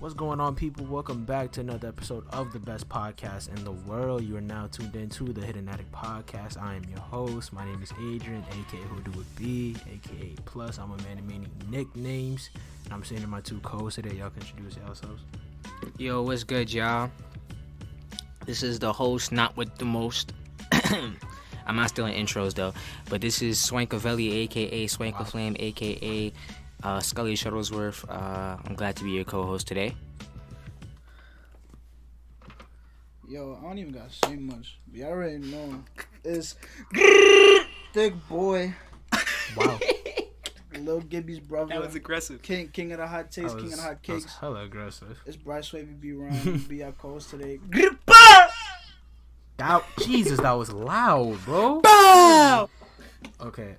What's going on, people? Welcome back to another episode of the best podcast in the world. You are now tuned into the Hidden Addict Podcast. I am your host. My name is Adrian AKA whodoitbe, AKA Plus. I'm a man of many nicknames. And I'm sitting to my two co-hosts today. Y'all can introduce yourselves. Yo, what's good, y'all? This is the host, not with the most. I'm not still in intros, though. But this is Swankavelli, a.k.a. Swankaflame, a.k.a. Scully Shuttlesworth. I'm glad to be your co-host today. Yo, I don't even gotta say much. You already know. It's Thick Boy. Wow. Lil Gibby's brother. That was aggressive. King of the hot takes, king of the hot cakes. That was hella aggressive. It's Bryan Bryan, be our co-host today. Jesus, that was loud, bro. Bow! Okay.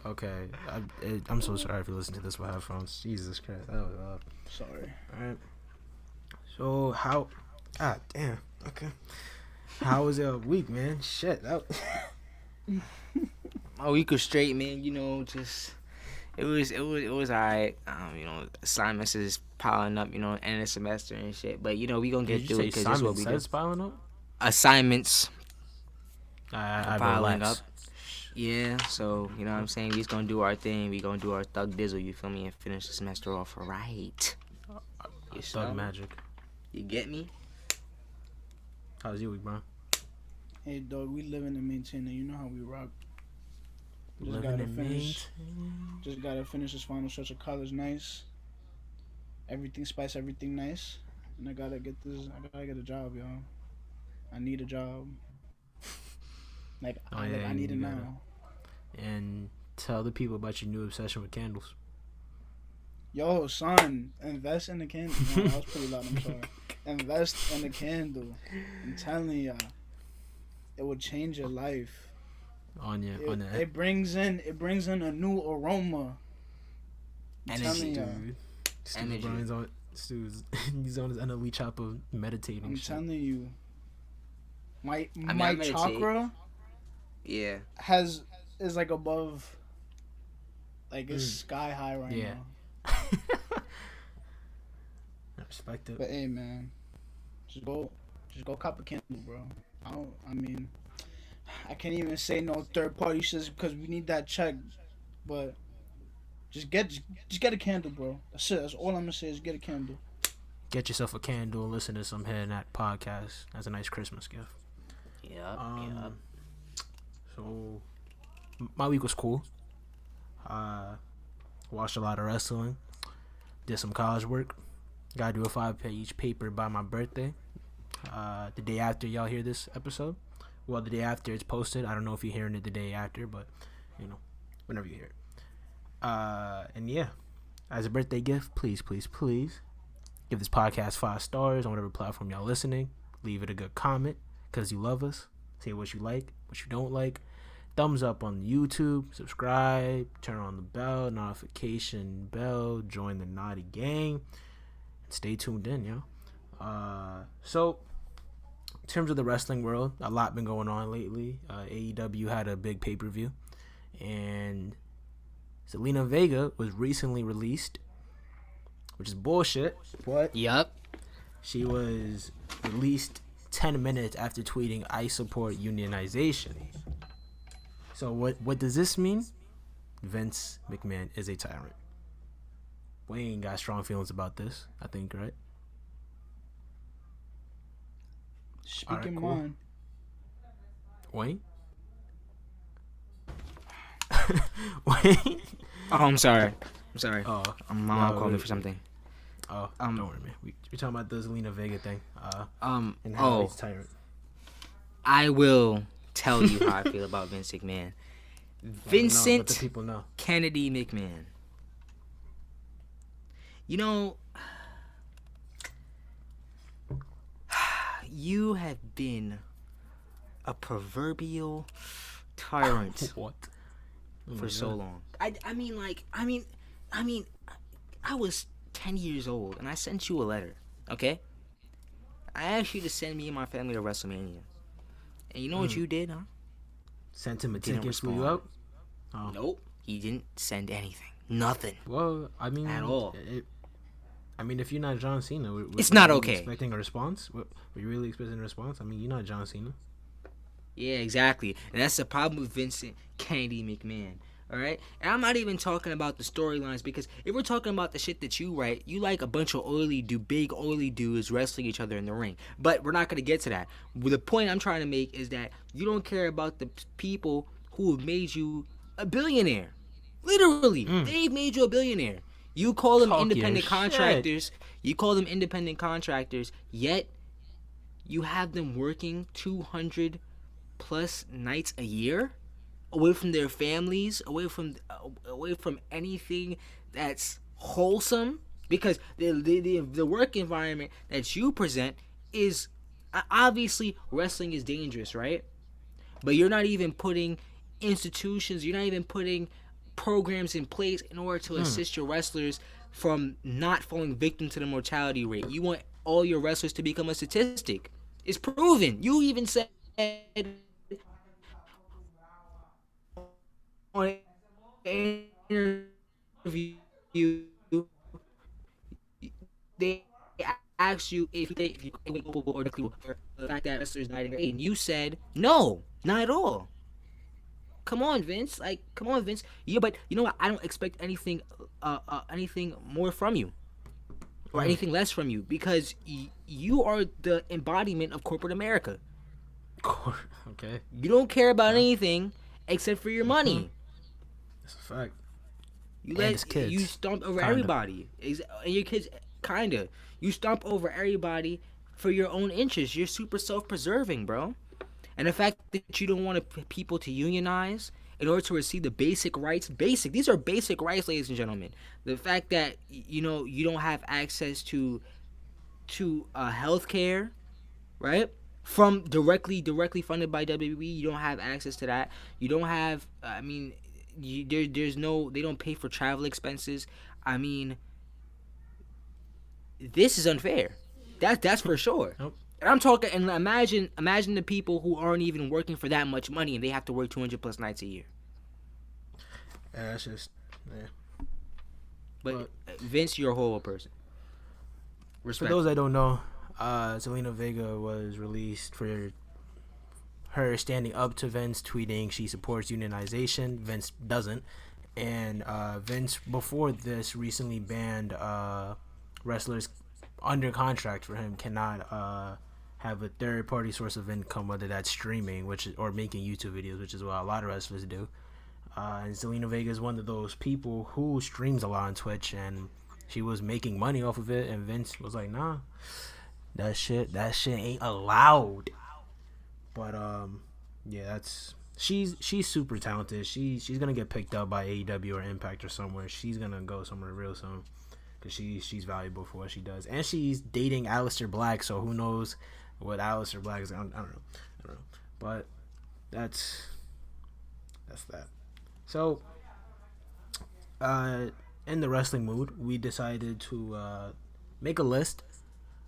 I'm so sorry if you listen to this with headphones. Jesus Christ, that was loud. Sorry. Alright. So, how... God damn. Okay. How was your week, man? Shit. My week was straight, man. You know, just... It was alright. Assignments is piling up, end of the semester and shit. But, we gonna get through it because that's what we do. Piling up? Assignments I piling up. Yeah, so, you know what I'm saying? We just gonna do our thing. We gonna do our thug dizzle, you feel me? And finish the semester off right. Thug magic. You get me? How's your week, bro? Hey, dog, we living and maintaining. You know how we rock. Just gotta finish this final stretch of college nice. Everything spice, everything nice. And I gotta get a job, y'all. I need a job. I need it now. And tell the people about your new obsession with candles. Yo, son, invest in the candle. No, that was pretty loud, I'm sorry. Invest in the candle. I'm telling y'all, it will change your life. It brings in a new aroma. Energy, dude. Bryan's on. He's on his NLE chop of meditating. I'm telling you, my chakra. Yeah. Is like above, like it's sky high right now. I respect it. But hey, man, just go cop a candle, bro. I can't even say no third party shit because we need that check. But just get a candle, bro. That's it. That's all I'm gonna say is get a candle. Get yourself a candle and listen to some Hidden Addict podcast. That's a nice Christmas gift. Yeah. So, my week was cool. Watched a lot of wrestling. Did some college work. Gotta do a 5-page paper by my birthday. The day after y'all hear this episode. Well, the day after it's posted. I don't know if you're hearing it the day after, but, whenever you hear it. And yeah, as a birthday gift, please give this podcast 5 stars on whatever platform y'all listening. Leave it a good comment because you love us. Say what you like, what you don't like. Thumbs up on YouTube, subscribe, turn on the bell, notification bell, join the naughty gang, and stay tuned in, yo. So, in terms of the wrestling world, a lot been going on lately. AEW had a big pay-per-view, and Zelina Vega was recently released, which is bullshit. What? Yup. She was released 10 minutes after tweeting, "I support unionization." So what does this mean? Vince McMahon is a tyrant. Wayne got strong feelings about this, I think, right? Speaking mine. Wayne? Wayne? Oh, I'm sorry. Oh, my mom called me for something. Oh, don't worry, man. We're talking about the Zelina Vega thing. And how he's a tyrant. I will tell you how I feel about Vince McMahon. Vincent let the people know. Kennedy McMahon. You have been a proverbial tyrant. What? For so long. I was 10 years old and I sent you a letter, okay? I asked you to send me and my family to WrestleMania. And you know what you did, huh? Sent him a ticket, flew you out? Oh. Nope. He didn't send anything. Nothing. Well, I mean... At all. I mean, if you're not John Cena, It's not were you okay. expecting a response? Were you really expecting a response? I mean, you're not John Cena. Yeah, exactly. And that's the problem with Vincent Kennedy McMahon. All right, and I'm not even talking about the storylines, because if we're talking about the shit that you write, you like a bunch of big oily dudes wrestling each other in the ring. But we're not gonna get to that. The point I'm trying to make is that you don't care about the people who have made you a billionaire. Literally, they've made you a billionaire. You call them Talk your independent shit. contractors. You call them independent contractors. Yet you have them working 200 plus nights a year, away from their families, away from anything that's wholesome, because the work environment that you present is, obviously wrestling is dangerous, right? But you're not even putting institutions, you're not even putting programs in place in order to assist your wrestlers from not falling victim to the mortality rate. You want all your wrestlers to become a statistic. It's proven. You even said on an interview, they asked you if you or the fact that wrestlers died in their age, and you said no, not at all. Come on, Vince. Like, come on, Vince. Yeah, but you know what? I don't expect anything more from you, or anything less from you, because you are the embodiment of corporate America. Okay, You don't care about anything except for your money. that's a fact. You And his let kids, you stomp over kinda. everybody, and your kids, kinda. You stomp over everybody for your own interests. You're super self-preserving, bro. And the fact that you don't want people to unionize in order to receive the basic rights, these are basic rights, ladies and gentlemen. The fact that you don't have access to health care, right? From directly funded by WWE, you don't have access to that. You don't have. I mean, there's no. They don't pay for travel expenses. I mean, this is unfair. That's for sure. Nope. And I'm talking. And imagine the people who aren't even working for that much money, and they have to work 200 plus nights a year. Yeah, that's just yeah. But Vince, you're a horrible person. For those that don't know, Zelina Vega was released for her standing up to Vince, tweeting she supports unionization. Vince doesn't. And Vince, before this, recently banned wrestlers under contract for him cannot have a third-party source of income, whether that's streaming, or making YouTube videos, which is what a lot of wrestlers do. And Zelina Vega is one of those people who streams a lot on Twitch, and she was making money off of it, and Vince was like, nah, that shit ain't allowed. But yeah, she's super talented. She's gonna get picked up by AEW or Impact or somewhere. She's gonna go somewhere real soon, because she's valuable for what she does, and she's dating Aleister Black, so who knows what Aleister Black is. I don't know, but that's that. So in the wrestling mood, we decided to make a list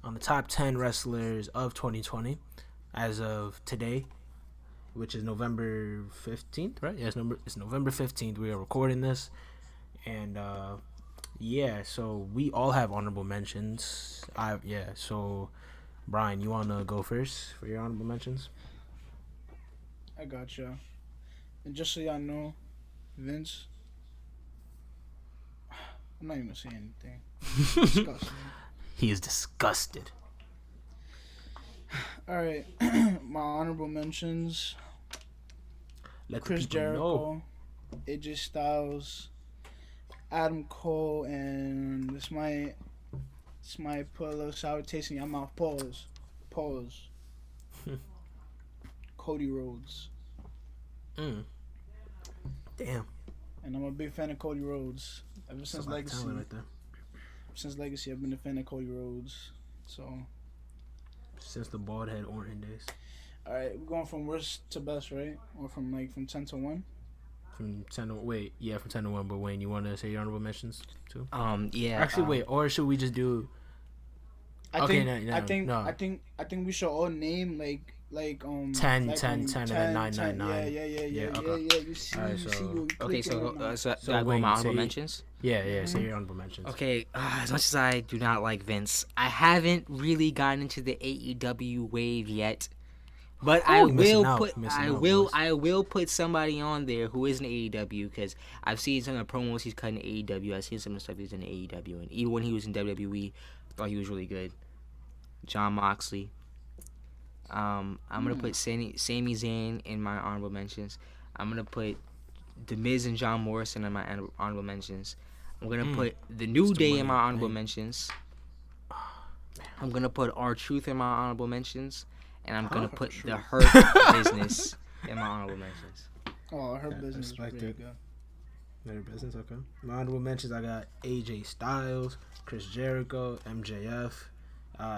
on the top 10 wrestlers of 2020 as of today, which is November 15th, right? Yeah, it's November 15th. We are recording this, and yeah, so we all have honorable mentions. So Bryan, you want to go first for your honorable mentions? I got you. And just so y'all know, Vince, I'm not even gonna say anything. Disgusting. He is disgusted. All right, my honorable mentions: Let the Chris people know. Jericho, AJ Styles, Adam Cole, and this might put a little sour taste in your mouth. Pause. Cody Rhodes. Damn. And I'm a big fan of Cody Rhodes. Ever since Legacy. Right there. Since Legacy, I've been a fan of Cody Rhodes. So. Since the bald head Orton days. All right, we're going from worst to best, right? Or from 10 to 1. From 10 to from 10 to 1. But Wayne, you want to say your honorable mentions too? Yeah. Actually, wait. Or should we just do? Okay, I think we should all name like 10, like 10, 10, and then 9, 9, 9. Yeah. Okay. You see, Alright, you see, so you Okay, clicking right now. so do So I go with Wayne, my honorable say- mentions? yeah. Say your honorable mentions. Okay, as much as I do not like Vince, I haven't really gotten into the AEW wave yet. But I Oh, you're missing will out. put Missing out, boys. I will put somebody on there who is in AEW because I've seen some of the promos he's cut in AEW. I've seen some of the stuff he's in AEW, and even when he was in WWE, I thought he was really good. John Moxley. I'm gonna put Sami Zayn in my honorable mentions. I'm gonna put The Miz and John Morrison in my honorable mentions. I'm gonna put The New Day in my honorable mentions. I'm gonna put R-Truth in my honorable mentions, and I'm gonna put The Hurt Business in my honorable mentions. Oh, her business is pretty good. Her business, okay. My honorable mentions, I got AJ Styles, Chris Jericho, MJF,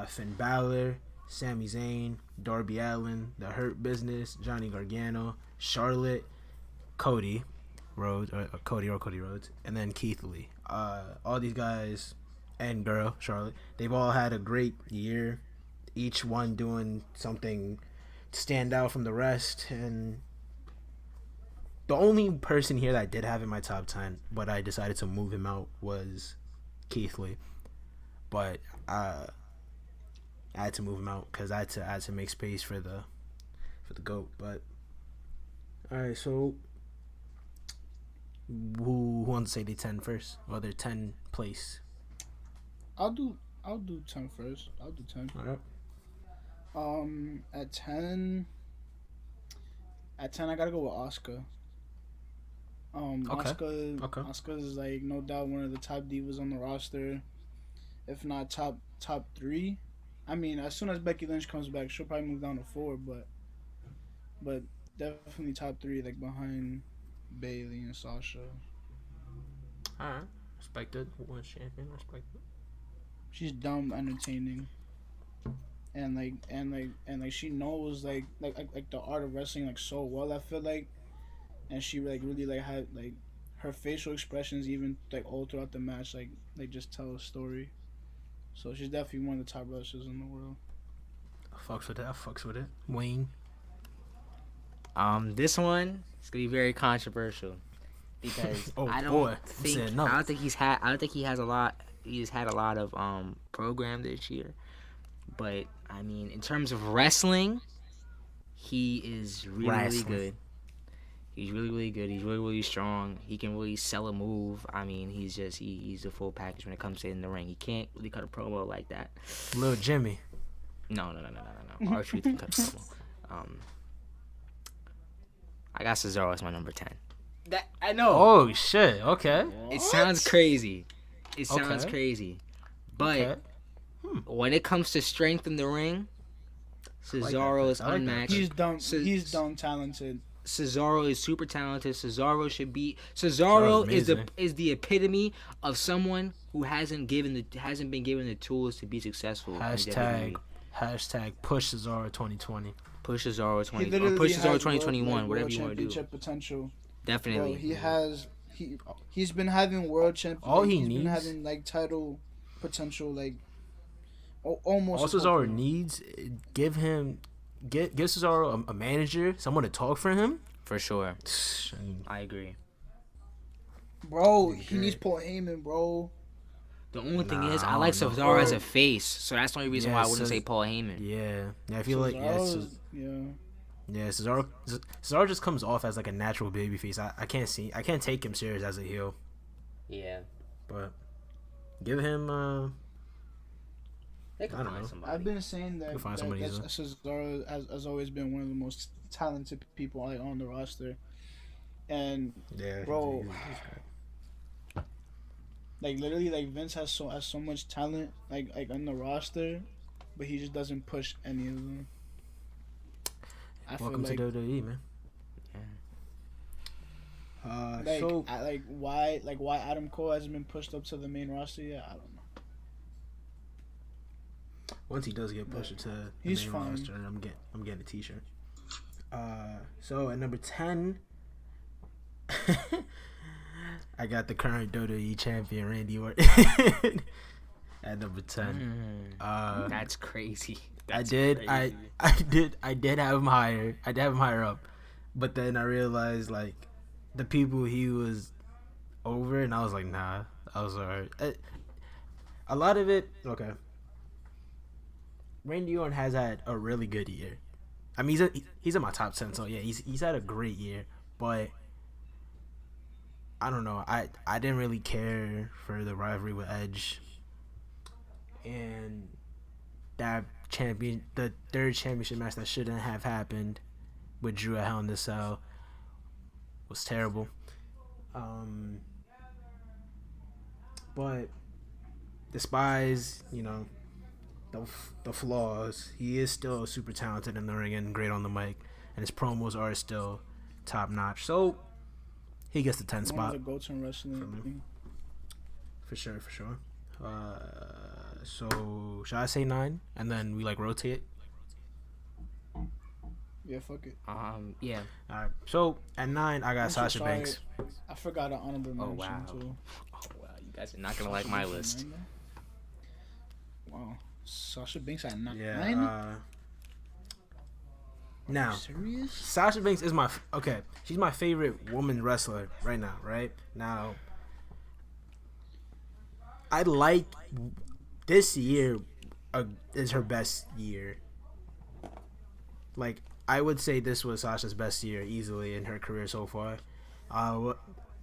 Finn Balor, Sami Zayn, Darby Allin, The Hurt Business, Johnny Gargano, Charlotte, Cody Rhodes, Cody Rhodes, and then Keith Lee. All these guys and girl Charlotte, they've all had a great year, each one doing something to stand out from the rest. And the only person here that I did have in my top 10, but I decided to move him out, was Keith Lee. But I had to move him out because I had to make space for the GOAT. But all right, so who wants to say they 10 first, or their 10 place? I'll do 10 first. I'll do 10. All right. At 10, I gotta go with Asuka. Okay. Asuka is like no doubt one of the top divas on the roster, if not top 3. I mean, as soon as Becky Lynch comes back, she'll probably move down to 4, but definitely top 3, like behind Bayley and Sasha. All right. Respected. Women's champion. Respected. She's dumb entertaining, and she knows like the art of wrestling like so well. I feel like, and she like really like had like her facial expressions even like all throughout the match like just tell a story. So she's definitely one of the top wrestlers in the world. Fucks with it. Wayne. This one is gonna be very controversial because I don't think he has a lot. He's had a lot of program this year, but I mean, in terms of wrestling, he is really good. He's really good. He's really strong. He can really sell a move. I mean, he's a full package when it comes to in the ring. He can't really cut a promo like that. Little Jimmy. No. R-Truth can cut a promo. I got Cesaro as my number 10. That I know. Oh shit. Okay. What? It sounds crazy. But when it comes to strength in the ring, Cesaro is unmatched. He's dumb talented. Cesaro is super talented. Cesaro is the epitome of someone who hasn't been given the tools to be successful. Hashtag push Cesaro 2020. Push Cesaro 2020. Or push Cesaro 2021. Whatever you want to do. Potential. Definitely. Bro, he's been having world champion. All he needs. He's been having like title potential like almost. All Cesaro needs, give Cesaro a manager, someone to talk for him. For sure. I agree. Bro, he needs Paul Heyman, bro. The only thing is, I like Cesaro as a face, so that's the only reason why I wouldn't say Paul Heyman. Yeah, I feel like Cesaro just comes off as like a natural babyface. I can't take him serious as a heel. Yeah, but give him. They can find somebody. I've been saying that Cesaro has always been one of the most talented people on the roster, and bro, like literally, like Vince has so much talent like on the roster, but he just doesn't push any of them. Welcome to WWE, man. Why Adam Cole hasn't been pushed up to the main roster yet? I don't know. Once he does get pushed to the main roster, I'm getting a T-shirt. So at number 10, I got the current WWE champion Randy Orton. at number 10. That's crazy. I That's did. crazy. I did have him higher. I did have him higher up, but then I realized like the people he was over, and I was like, nah. I was alright. A lot of it, okay. Randy Orton has had a really good year. I mean, he's in my top 10, so yeah, he's had a great year. But I don't know. I didn't really care for the rivalry with Edge, and the third championship match that shouldn't have happened with Drew at Hell in the Cell was terrible. But despise, the flaws, he is still super talented in the ring and great on the mic, and his promos are still top notch. So he gets the 10 One spot of the goats in wrestling. for sure. So should I say 9 and then we like rotate? Yeah, fuck it. Yeah. All right. So at 9, I got I'm so Sasha sorry. Banks. I forgot an honorable mention too. Oh wow, you guys are not gonna like my list. Wow, Sasha Banks at 9. Yeah. Now, serious? Sasha Banks is she's my favorite woman wrestler right now. Right now, I like this year is her best year. Like, I would say this was Sasha's best year easily in her career so far.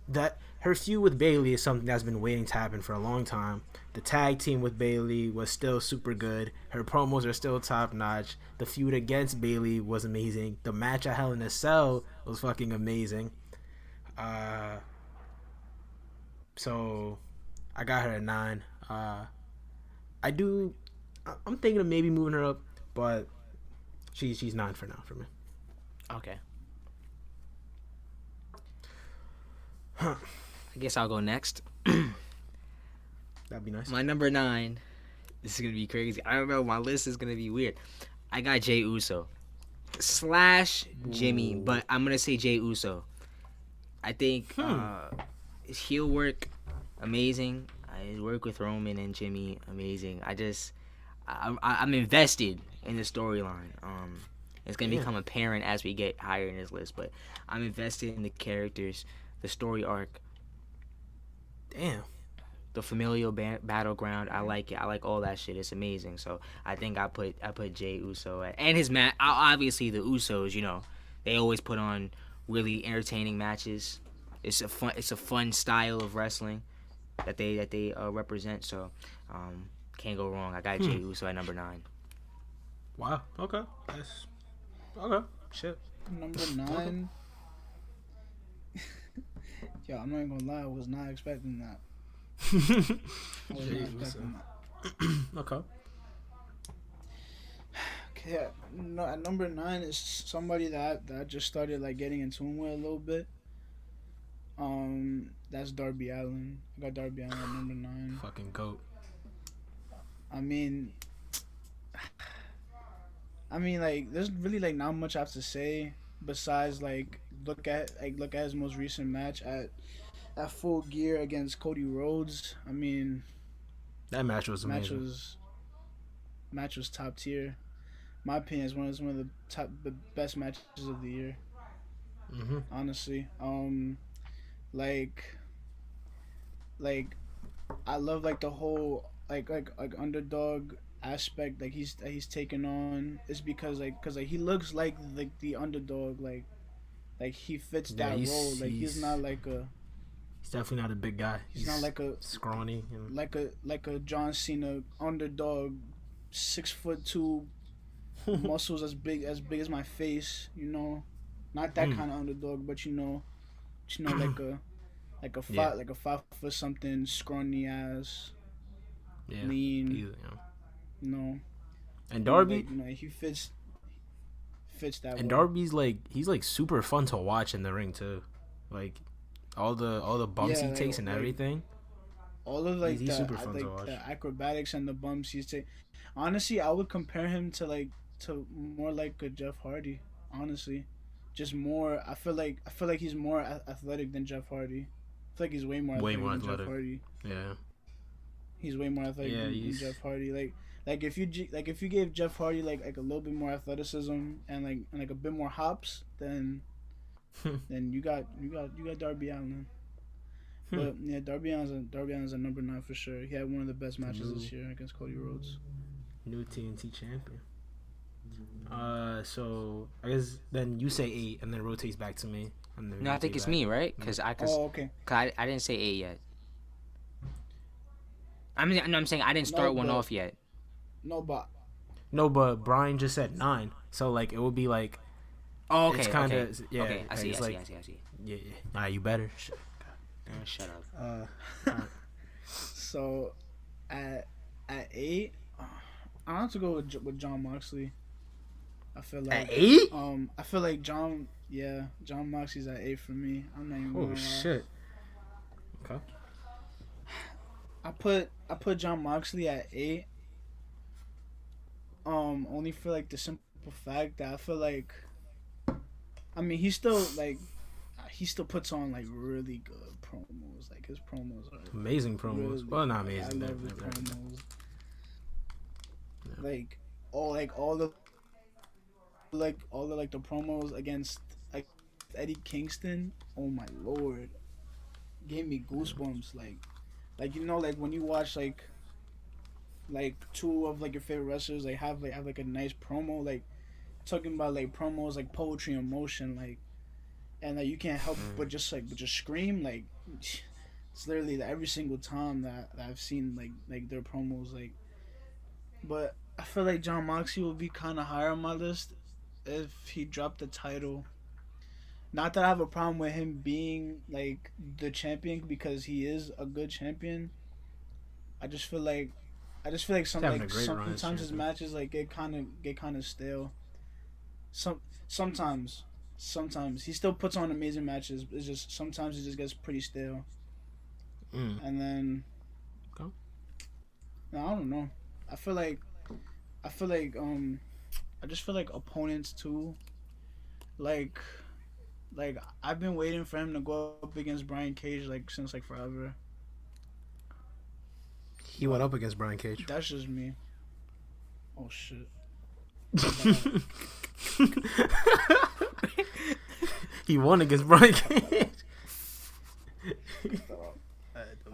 That her feud with Bayley is something that's been waiting to happen for a long time. The tag team with Bayley was still super good. Her promos are still top notch. The feud against Bayley was amazing. The match at Hell in a Cell was fucking amazing. So I got her at 9. I'm thinking of maybe moving her up, but she's 9 for now for me. Okay. I guess I'll go next. That'd be nice. My number 9. This is gonna be crazy. I don't know. My list is gonna be weird. I got Jey Uso / Jimmy, but I'm gonna say Jey Uso. I think his heel work amazing. His work with Roman and Jimmy amazing. I'm invested in the storyline. It's gonna become apparent as we get higher in this list, but I'm invested in the characters, the story arc. Damn. The familial battleground, I like it. I like all that shit. It's amazing. So I think I put Jey Uso and his obviously the Usos. They always put on really entertaining matches. It's a fun style of wrestling that they represent. So can't go wrong. I got Jey Uso at number 9. Wow. Okay. Okay. Shit. Number 9. Yo, I'm not even gonna lie. I was not expecting that. Okay. Okay. No, at number 9 is somebody that I just started like getting in tune with a little bit. That's Darby Allin. I got Darby Allin at number 9. Fucking goat. I mean, like, there's really like not much I have to say besides like look at his most recent match at Full Gear against Cody Rhodes. I mean, that match was amazing. Match was top tier. My opinion is one of the best matches of the year. Mm-hmm. Honestly, like I love like the whole like underdog aspect like he's taken on. It's because he looks like the underdog, like he fits that role. Like he's not like a. He's definitely not a big guy. He's not like a scrawny. Like a John Cena underdog, 6'2", muscles as big as my face. Not that kind of underdog, but like a 5 foot something scrawny ass, lean. And Darby, he fits that. And way. Darby's he's super fun to watch in the ring too, like. All the bumps he takes and everything. All of he's super fun to watch. The acrobatics and the bumps he's taking. Honestly, I would compare him to more like a Jeff Hardy. Honestly, just more. I feel like he's more athletic than Jeff Hardy. I feel like he's way more athletic than Jeff Hardy. Yeah. He's way more athletic than Jeff Hardy. Like if you gave Jeff Hardy like a little bit more athleticism and like a bit more hops, then you got Darby Allin. But yeah, Darby Allin's a number 9 for sure. He had one of the best matches this year against Cody Rhodes. New TNT champion. So I guess then you say 8, and then it rotates back to me. No, I think it's me, right? Okay. Cause I didn't say 8 yet. I'm saying I didn't start one off yet. No, but Bryan just said 9, so like it would be like. Oh, okay. It's kind of okay. yeah. Okay, I see. Yeah. Nah, you better. Shut up. So, at 8, I have to go with Jon Moxley. I feel like at 8. I feel like Jon Moxley's at 8 for me. I'm not even. Oh shit. Okay. I put Jon Moxley at 8. Only for like the simple fact that I feel like, I mean, he still puts on like really good promos. Like his promos are amazing promos. Really, well, not amazing. I love his promos. Yeah. All the promos against like Eddie Kingston. Oh my lord, gave me goosebumps. Like you know, like when you watch like two of like your favorite wrestlers like have like a nice promo, like talking about like promos like poetry and motion, like, and like you can't help but just scream. Like it's literally every single time that I've seen like their promos, like. But I feel like Jon Moxley will be kind of higher on my list if he dropped the title. Not that I have a problem with him being like the champion, because he is a good champion. I just feel like sometimes his matches like get kind of stale. Sometimes he still puts on amazing matches. It's just sometimes it just gets pretty stale. And then, no, I don't know. I just feel like opponents too. Like I've been waiting for him to go up against Brian Cage like since like forever. He went up against Brian Cage. That's just me. Oh shit. He won against Brian Cage.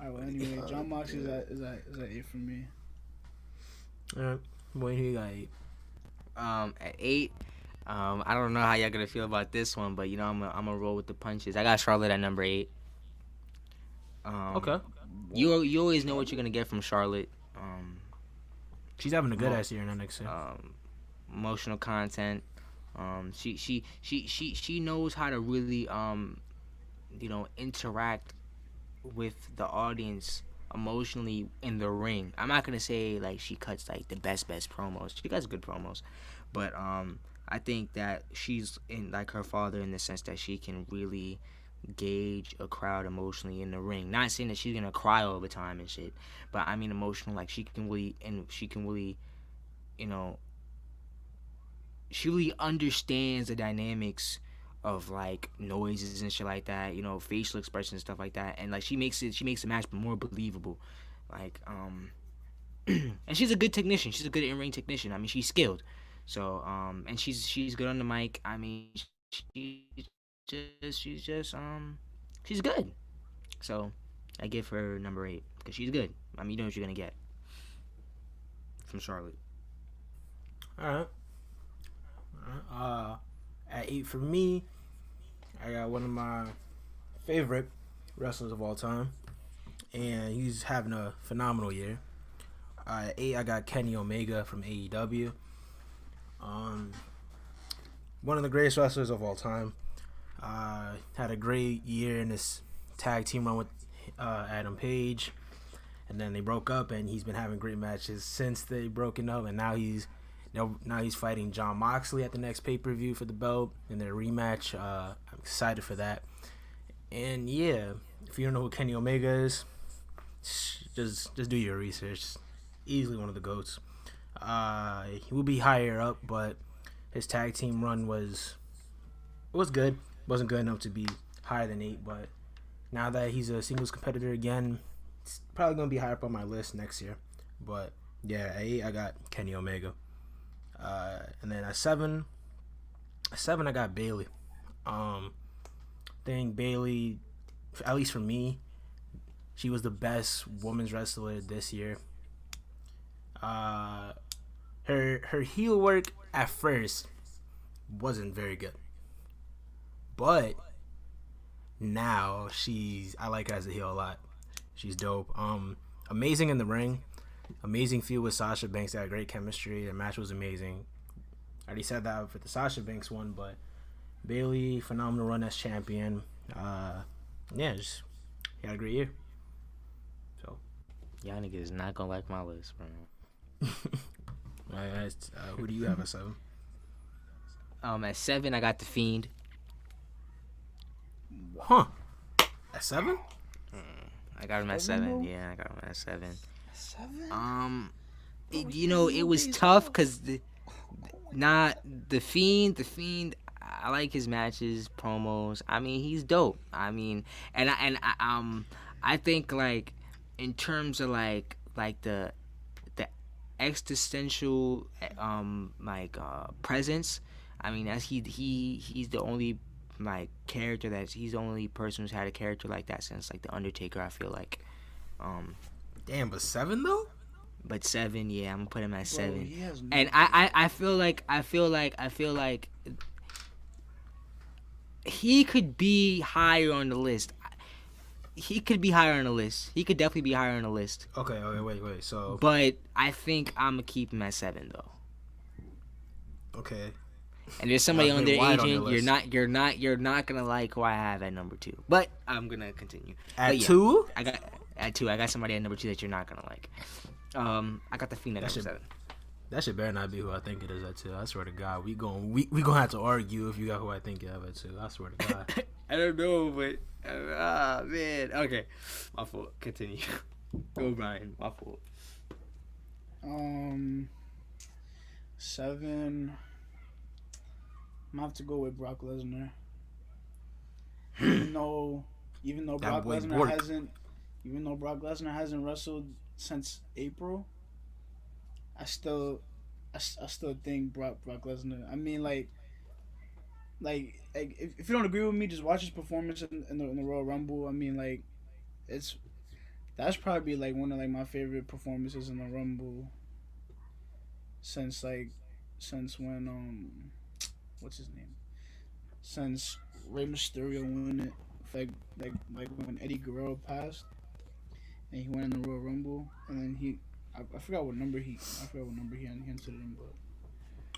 Alright, well anyway, Jon Moxley is at 8 for me. Alright, boy, he got 8. At 8, I don't know how y'all gonna feel about this one, but you know I'm gonna roll with the punches. I got Charlotte at number 8. Okay. You always know what you're gonna get from Charlotte. She's having a good ass year in NXT. Emotional content. She knows how to really interact with the audience emotionally in the ring. I'm not gonna say like she cuts like the best promos. She cuts good promos, but I think that she's in like her father in the sense that she can really gauge a crowd emotionally in the ring. Not saying that she's gonna cry all the time and shit, but I mean emotional. Like she can really, she really understands the dynamics of like noises and shit like that, facial expressions and stuff like that, and like she makes the match more believable. Like and she's a good technician. She's a good in-ring technician. I mean, she's skilled. So and she's good on the mic. I mean, she's good. So I give her number 8 because she's good. I mean, you know what you're gonna get from Charlotte. All right. At 8 for me, I got one of my favorite wrestlers of all time, and he's having a phenomenal year. At 8, I got Kenny Omega from AEW. One of the greatest wrestlers of all time. Had a great year in this tag team run with Adam Page, and then they broke up, and he's been having great matches since they broken up, and now he's fighting Jon Moxley at the next pay-per-view for the belt in their rematch. I'm excited for that. And yeah, if you don't know who Kenny Omega is, just do your research. Easily one of the GOATs. He will be higher up, but his tag team run was good. Wasn't good enough to be higher than 8, but now that he's a singles competitor again, it's probably gonna be higher up on my list next year. But yeah, at 8 I got Kenny Omega. And then at 7, I got Bailey. I think Bailey, at least for me, she was the best women's wrestler this year. Her heel work at first wasn't very good, but now I like her as a heel a lot. She's dope. Amazing in the ring. Amazing feud with Sasha Banks. They had great chemistry. The match was amazing. I already said that for the Sasha Banks one, but Bailey, phenomenal run as champion. Yeah, just he had a great year. So Y'all niggas is not gonna like my list, bro. Who do you have at 7? At 7 I got the Fiend. Huh? At 7? I got him at 7. Yeah, I got him at 7. 7? It was tough because the Fiend. I like his matches, promos. I mean, he's dope. I mean, I think like in terms of like the existential presence. I mean, as he's the only like character he's the only person who's had a character like that since like the Undertaker. I feel like. Damn, but 7 though. But 7, yeah, I'm gonna put him at 7. No And I feel like he could be higher on the list. He could be higher on the list. He could definitely be higher on the list. Okay, wait. So, but I think I'm gonna keep him at 7 though. Okay. And there's somebody on there, Adrian. You're You're not gonna like who I have at number 2. But I'm gonna continue. At 2? I got at 2. I got somebody at number 2 that you're not gonna like. I got the Fiend at number 7. That shit better not be who I think it is at 2. I swear to God, we gonna have to argue if you got who I think you have at 2. I swear to God. I don't know, but man. Okay, my fault. Continue. Go, Bryan. My fault. 7. I'm gonna have to go with Brock Lesnar. Even though Brock Lesnar hasn't wrestled since April, I still think Brock Lesnar. I mean, like if you don't agree with me, just watch his performance in the Royal Rumble. I mean, like that's probably like one of like my favorite performances in the Rumble since when what's his name? Since Rey Mysterio won it, like when Eddie Guerrero passed, and he went in the Royal Rumble, and then I forgot what number he entered in, but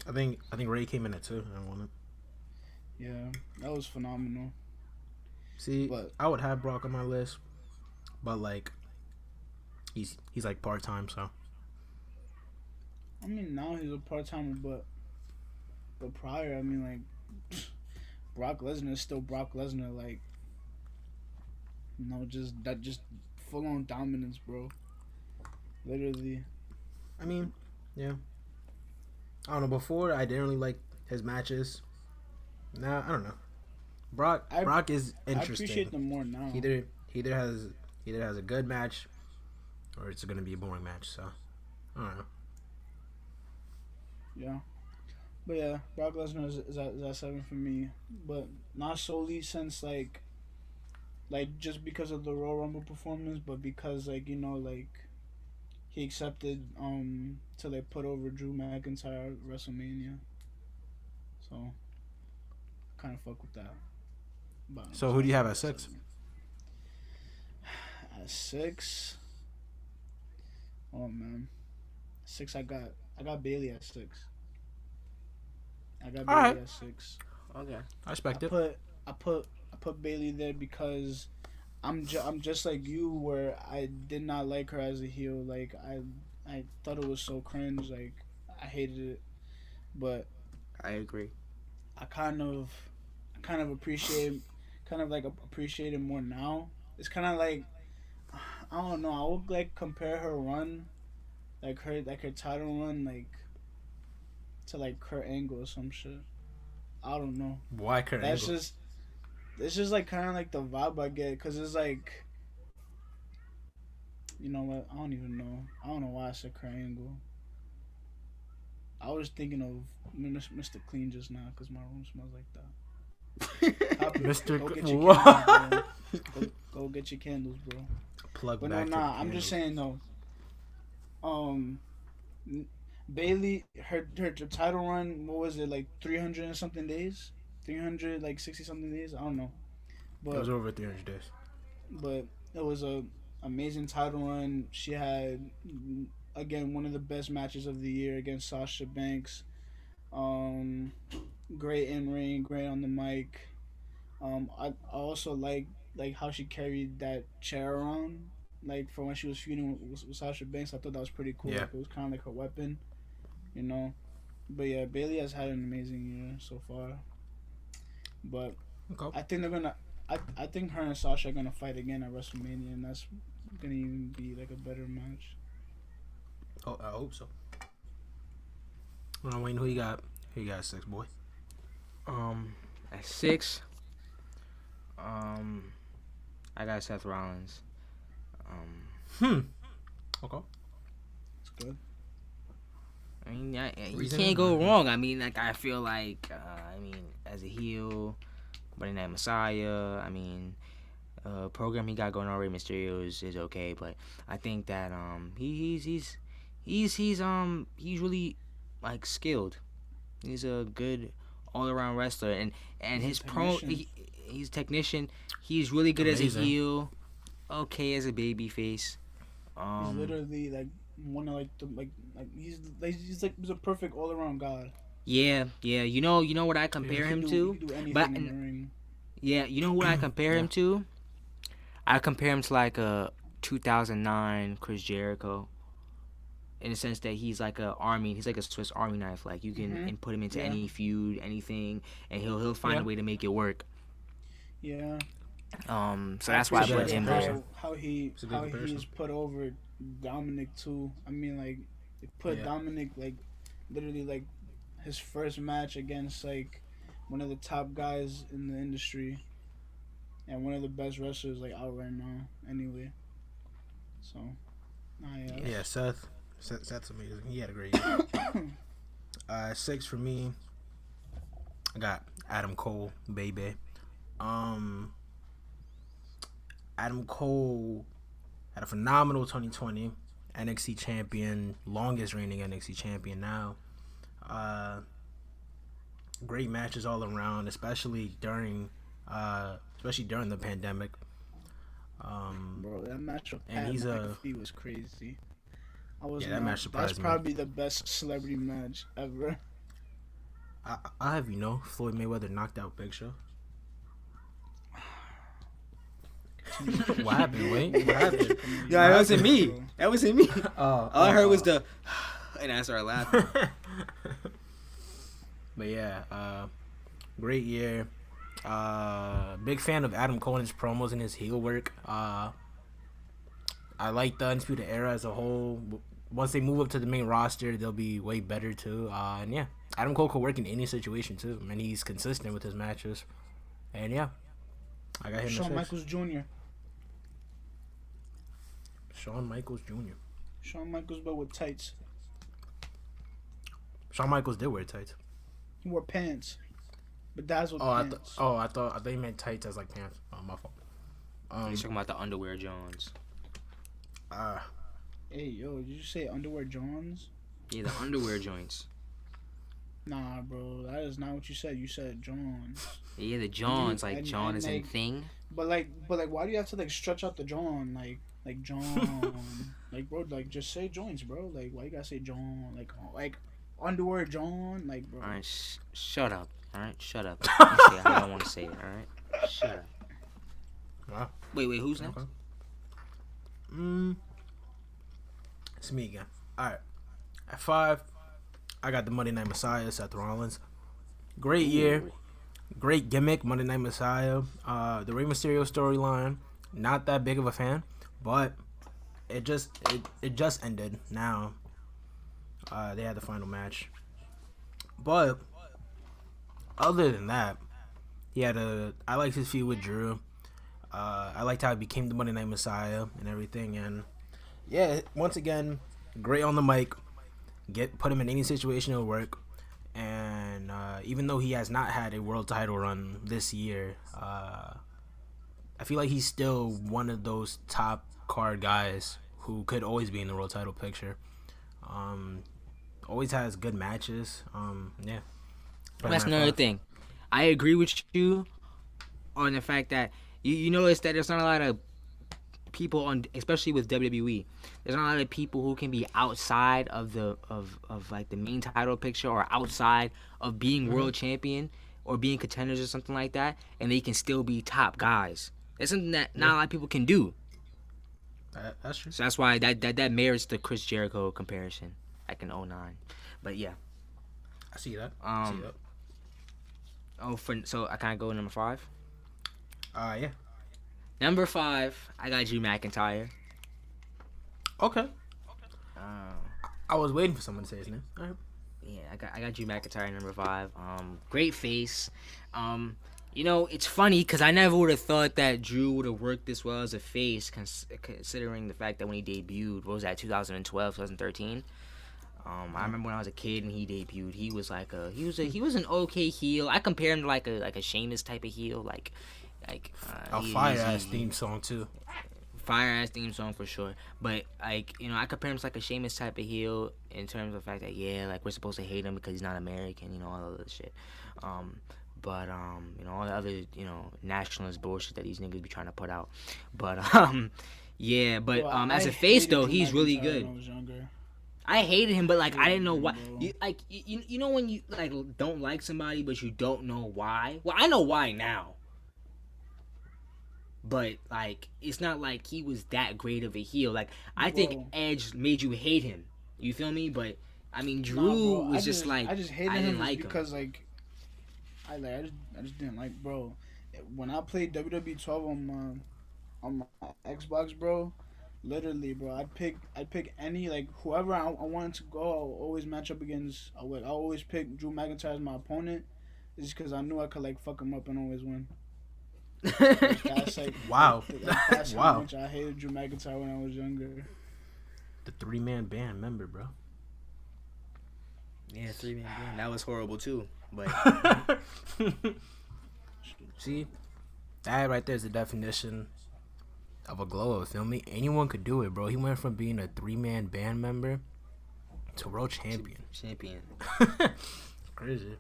I think Ray came in at 2 and won it. Yeah, that was phenomenal. See, but I would have Brock on my list, but like he's like part time, so. I mean, now he's a part timer, but prior, I mean, like Brock Lesnar is still Brock Lesnar, like just full on dominance, bro. Literally. I mean, yeah. I don't know. Before, I didn't really like his matches. Now, I don't know. Brock is interesting. I appreciate them more now. He either has a good match, or it's gonna be a boring match. So, I don't know. Yeah. But yeah, Brock Lesnar is at 7 for me. But not solely since like just because of the Royal Rumble performance, but because like he accepted to like put over Drew McIntyre at WrestleMania. So kind of fuck with that. But, so who do you have at 6? At 6, oh man, 6 I got Bailey at 6. I got Bailey at 6. Okay, I respect it. I put Bailey there because I'm just like you, where I did not like her as a heel. Like I thought it was so cringe. Like I hated it, but I agree. I kind of appreciate it more now. It's kind of like, I don't know. I would like compare her run, like her title run, like to like Kurt Angle or some shit. I don't know. Why Kurt Angle? It's just like kind of like the vibe I get, cause it's like You know what? I don't even know. I don't know why I said Kurt Angle. I was thinking of Mr. Clean just now because my room smells like that. Mr. Go get your What? candles, bro. Go get your candles, bro. Plug But back no, to the I'm just candles. saying though. Bailey, her title run. What was it like? 300 and something days. 300 like 60 something days. I don't know. It was But over 300 days. but it was a amazing title run. She had again one of the best matches of the year against Sasha Banks. Um, Great in ring, great on the mic. I also like how she carried that chair around, like for when she was feuding with Sasha Banks. I thought that was pretty cool. Yeah. Like it was kind of like her weapon, you know. But yeah, Bailey has had an amazing year so far. But Okay. I think they're gonna. I think her and Sasha are gonna fight again at WrestleMania, and that's gonna even be like a better match. Oh, I hope so. Wayne, who you got? Who you got, 6 boy? At 6, I got Seth Rollins. Okay. It's good. I mean, you Reason? can't go wrong. I mean, like I feel like, as a heel, Monday Night Messiah. I mean, program he got going on, Rey Mysterio is okay, but I think that he's really like skilled. He's a good all around wrestler, and He's his a technician. he's a technician. He's really good as a Amazing. heel. Okay, as a baby face. He's literally like one of like the he's a perfect all around god. Yeah. You know what I compare him to? He can do anything But in the ring. yeah, you know what I compare Yeah. him to? I compare him to like a 2009 Chris Jericho, in the sense that he's like he's like a Swiss Army knife. Like you can input him into Yeah. any feud, anything, and he'll find a way to make it work. Yeah. So that's why I put appreciate him that. there. How It's a good comparison. he's put over Dominic too. I mean, like they put Yeah. Dominic like literally like his first match against like one of the top guys in the industry and one of the best wrestlers like out right now. Anyway, so yeah. Yeah, Seth's amazing. He had a great year. 6 for me. I got Adam Cole, baby. Adam Cole had a phenomenal 2020. NXT champion, longest reigning NXT champion now. Great matches all around, especially during the pandemic. Bro, that match with And Pat he's McAfee was crazy. that match surprised That's me. probably the best celebrity match ever. I have Floyd Mayweather knocked out Big Show. What happened? Wait, what happened? Yeah, that wasn't me. That wasn't me. All All I heard was the, and I started laughing. But yeah, great year. Big fan of Adam Cole and his promos and his heel work. I like the Undisputed Era as a whole. Once they move up to the main roster, they'll be way better too. And yeah, Adam Cole can work in any situation too, and he's consistent with his matches. And yeah, I got him. Shawn Michaels Jr. Shawn Michaels Jr. Shawn Michaels, but with tights. Shawn Michaels did wear tights. He wore pants, bedazzled I pants. thought they meant tights as like pants. Oh, my fault. He's talking about the underwear Johns. Hey, yo, did you say underwear Johns? Yeah, the underwear joints. Nah, bro, that is not what you said. You said Johns. Yeah, the Johns, like and- John and, is in like, thing. But like, why do you have to like stretch out the John? Like John, like bro, like just say joints, bro. Like why you gotta say John? Like underwear John, like bro. All right, shut up. All right, shut up. I don't want to say it. All right, shut up. Wow. Wait, who's next? Okay. It's me again. Alright. At 5, I got the Monday Night Messiah, Seth Rollins. Great year. Great gimmick, Monday Night Messiah. The Rey Mysterio storyline, not that big of a fan, but it just ended now. They had the final match. But other than that, I liked his feud with Drew. I liked how he became the Monday Night Messiah and everything, and yeah, once again, great on the mic. Put him in any situation it'll work. And even though he has not had a world title run this year, I feel like he's still one of those top card guys who could always be in the world title picture. Always has good matches. Yeah. That's another thing. I agree with you on the fact that you notice that there's not a lot of people on, especially with WWE. There's not a lot of people who can be outside of the like the main title picture or outside of being world champion or being contenders or something like that, and they can still be top guys. That's something that not a lot of people can do. That's true. So that's why that merits the Chris Jericho comparison, like in 09. But yeah, I see that. So I kind of go number 5. Yeah. Number 5, I got Drew McIntyre. Okay. I was waiting for someone to say his name. All right. Yeah, I got Drew McIntyre number 5. Great face. It's funny because I never would have thought that Drew would have worked this well as a face, considering the fact that when he debuted, what was that, 2012, 2013? I remember when I was a kid and he debuted, he was like he was an okay heel. I compare him to like a Sheamus type of heel, like a fire ass theme song too. Fire ass theme song for sure. But I compare him to like a Sheamus type of heel in terms of the fact that we're supposed to hate him because he's not American, all of this shit. But all the other nationalist bullshit that these niggas be trying to put out. But as a face though, he's really good. When I was younger. I hated him, but like I didn't know why. You know when you like don't like somebody, but you don't know why. Well, I know why now. But like it's not like he was that great of a heel. Like I think Edge made you hate him. You feel me? But I mean Drew was just like I just hated I didn't him like because him. I just didn't like, bro. When I played WWE 12 on my Xbox, bro. Literally, bro. I'd pick any, like, whoever I wanted to go. I'll always match up against. I always pick Drew McIntyre as my opponent, just because I knew I could like fuck him up and always win. Wow. That's wow. how much I hated Drew McIntyre when I was younger. The 3-man band member, bro. Yeah, 3-man band. That was horrible too. But see, that right there is the definition of a glow up. Feel me? Anyone could do it, bro. He went from being a 3-man band member to world champion. Crazy.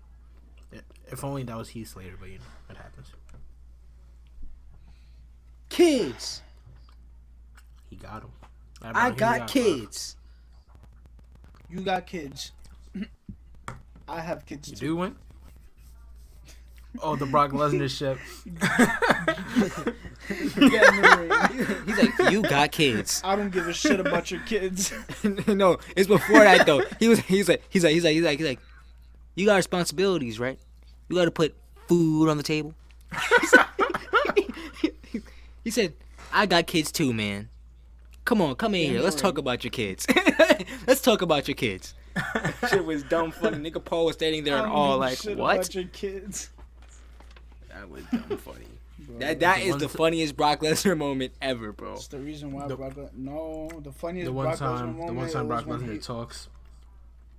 If only that was Heath Slater, but it happens. Kids. He got him. I got kids. You got kids. I have kids too. You do win? Oh, the Brock Lesnar shit. He's like, you got kids. I don't give a shit about your kids. No, it's before that though. He's like, you got responsibilities, right? You got to put food on the table. He said, I got kids too, man. Come in here. Let's talk about your kids. Let's talk about your kids. Shit was dumb funny. Nigga Paul was standing there and all like, shit what? About your kids. That was dumb funny. Bro, that is the funniest Brock Lesnar moment ever, bro. It's the reason why Brock Lesnar... No, the funniest Brock Lesnar moment... The one time Brock Lesnar talks...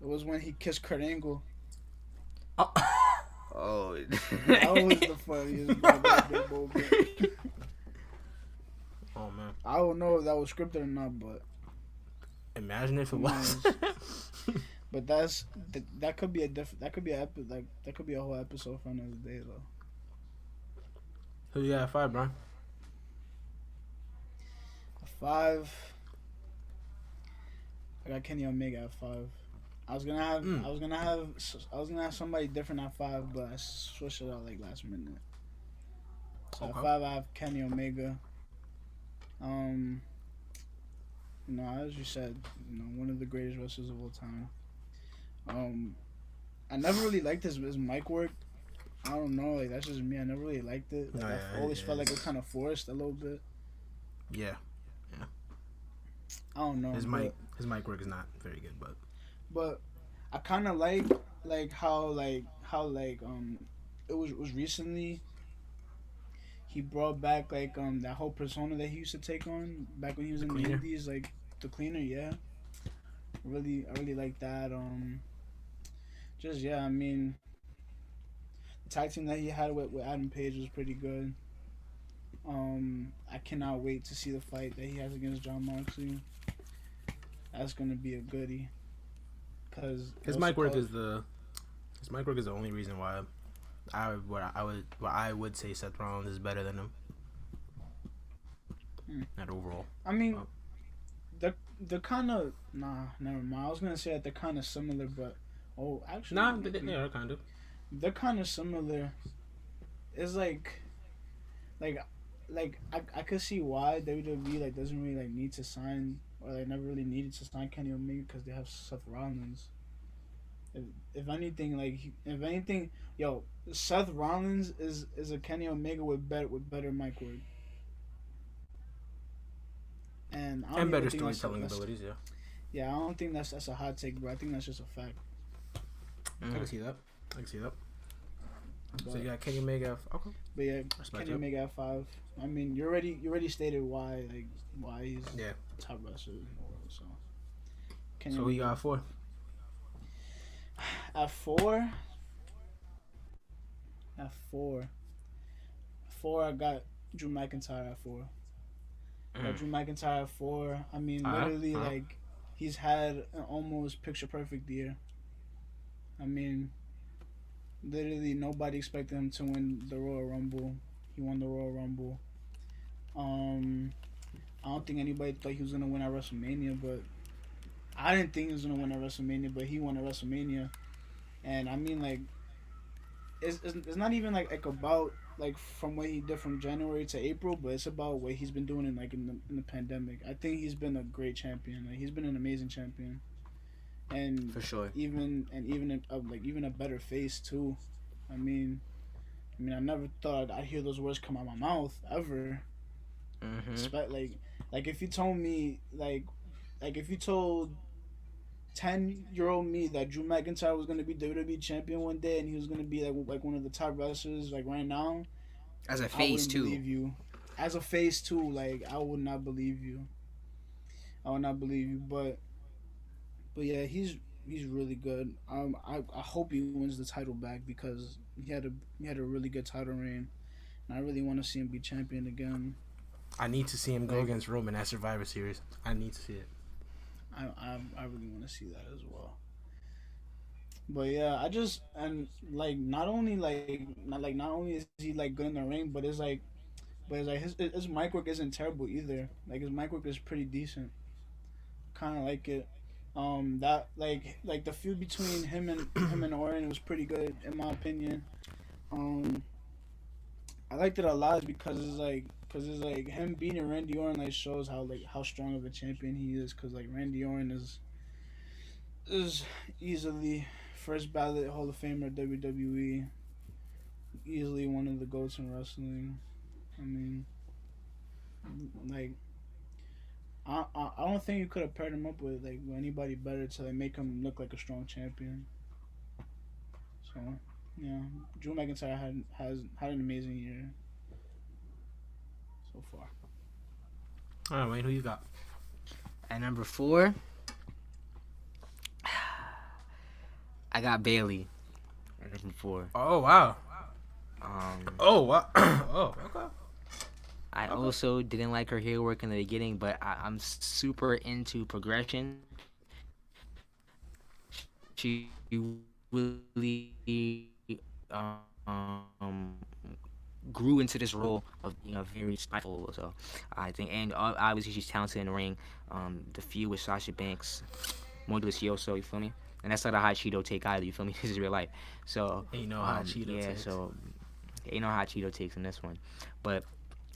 It was when he kissed Kurt Angle. Oh. That was the funniest Brock Lesnar moment. Oh, man. I don't know if that was scripted or not, but... Imagine if it was. But that could be that could be a whole episode for another day though. Who you got at 5, Bryan? 5. I got Kenny Omega at 5. I was gonna have somebody different at 5, but I switched it out like last minute. So at 5 I have Kenny Omega. As you said, one of the greatest wrestlers of all time. I never really liked his mic work. I don't know, like that's just me. I never really liked it. Like, I always felt like it was kind of forced a little bit. Yeah. I don't know. His mic work is not very good, but I kind of like how it was recently. He brought back like that whole persona that he used to take on back when he was in the Indies, like the cleaner, yeah. I really like that. Just yeah, I mean, the tag team that he had with Adam Page was pretty good. I cannot wait to see the fight that he has against John Moxley. That's gonna be a goodie. Cause his mic work is the only reason why I would say Seth Rollins is better than him. Not overall. I mean, they're kind of never mind. I was gonna say that they're kind of similar, but actually, they're kind of. They're kind of similar. It's I could see why WWE like doesn't really like need to sign or like never really needed to sign Kenny Omega because they have Seth Rollins. If anything, yo, Seth Rollins is a Kenny Omega with better mic work. And better storytelling abilities, yeah. Yeah, I don't think that's a hot take, bro. I think that's just a fact. I can see that. But, so you got Kenny Omega. Okay. But yeah, Kenny Omega at 5. I mean, you already stated why he's top wrestler in the world. So. So we got 4. At 4. I got Drew McIntyre at 4. Drew McIntyre at 4. I mean, literally, like, he's had an almost picture perfect year. I mean, literally nobody expected him to win the Royal Rumble. He won the Royal Rumble. I don't think anybody thought he was gonna win at WrestleMania, but I didn't think he was gonna win at WrestleMania, but he won at WrestleMania. And I mean, like, it's not even like about like from what he did from January to April, but it's about what he's been doing in the pandemic. I think he's been a great champion. Like, he's been an amazing champion, and for sure, even a better face too. I mean, I never thought I'd hear those words come out of my mouth ever. Like if you told me if you told 10-year-old me that Drew McIntyre was gonna be WWE champion one day and he was gonna be like one of the top wrestlers like right now, as a face too. Believe you. As a face too, like I would not believe you. But yeah, he's really good. I hope he wins the title back because he had a really good title reign, and I really want to see him be champion again. I need to see him go against Roman at Survivor Series. I need to see it. I really want to see that as well. But yeah, not only is he like good in the ring, but it's like his mic work isn't terrible either. Like, his mic work is pretty decent. Kind of like it. That like the feud between him and Orton was pretty good in my opinion. I liked it a lot because it's like him beating Randy Orton like shows how strong of a champion he is. Cause like Randy Orton is easily first ballot Hall of Famer at WWE. Easily one of the GOATs in wrestling. I mean, like, I don't think you could have paired him up with anybody better to like make him look like a strong champion. So yeah, Drew McIntyre had an amazing year so far. All right, Wayne, who you got? At number 4, I got Bayley. At number 4. Oh wow. Oh wow. Oh okay. I also didn't like her heel work in the beginning, but I'm super into progression. She really grew into this role of very spiteful. So I think, and obviously she's talented in the ring. The feud with Sasha Banks, muy delicioso, you feel me? And that's not a hot Cheeto take either, you feel me? This is real life. So ain't no hot Cheeto takes. So ain't no hot Cheeto takes in this one. But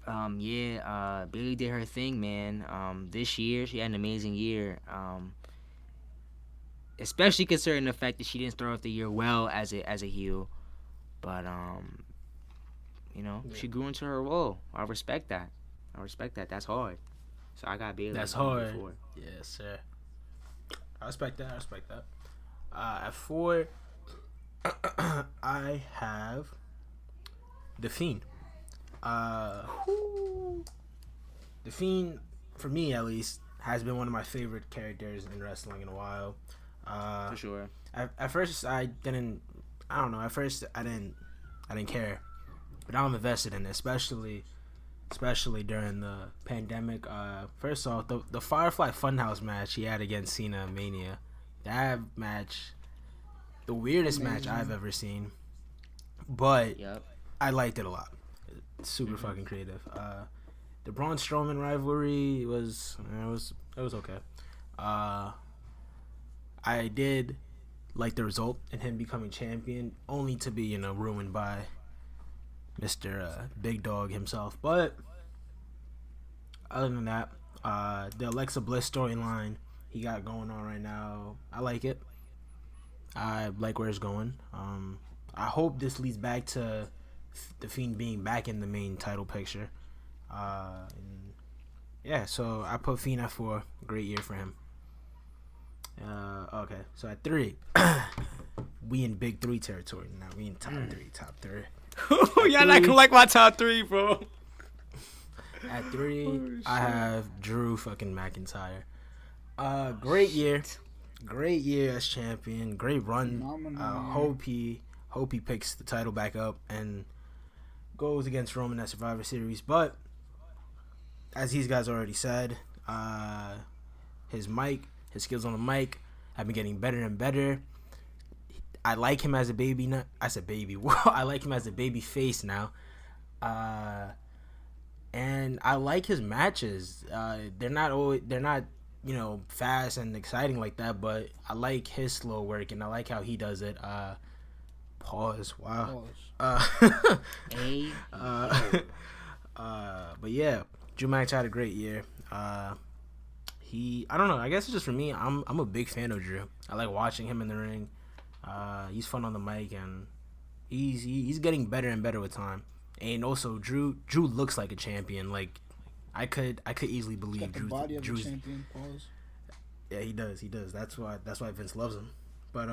Bayley did her thing, man. This year she had an amazing year. Especially considering the fact that she didn't start off the year well as a heel, but she grew into her role. I respect that. That's hard. So I got Bayley. That's hard. Yes, sir. I respect that. At 4, I have The Fiend. The Fiend, for me at least, has been one of my favorite characters in wrestling in a while. For sure. At first, I didn't. I don't know. At first, I didn't care, but now I'm invested in it, especially during the pandemic. First off, the Firefly Funhouse match he had against Cena at Mania, that match, the weirdest match I've ever seen, but I liked it a lot. It's super fucking creative. The Braun Strowman rivalry was okay. I did like the result in him becoming champion, only to be ruined by Mr. Big Dog himself. But other than that, the Alexa Bliss storyline he got going on right now, I like it. I like where it's going. I hope this leads back to the Fiend being back in the main title picture. So I put Fiend at 4. Great year for him. Okay, so at 3, we in big 3 territory now. We in top 3. Y'all not gonna like my top 3, bro. At 3, I have Drew fucking McIntyre. Great year as champion. Great run. Hope he picks the title back up and goes against Roman at Survivor Series. But as these guys already said, his skills on the mic have been getting better and better. I like him as a baby. I said baby. I like him as a baby face now. And I like his matches. They're not fast and exciting like that, but I like his slow work and I like how he does it. Pause. Wow. But yeah, Drew McIntyre had a great year. I don't know. I guess it's just for me. I'm a big fan of Drew. I like watching him in the ring. He's fun on the mic, and he's getting better and better with time. And also, Drew looks like a champion. Like I could easily believe Drew's champion. Pause. Yeah, he does. That's why Vince loves him. But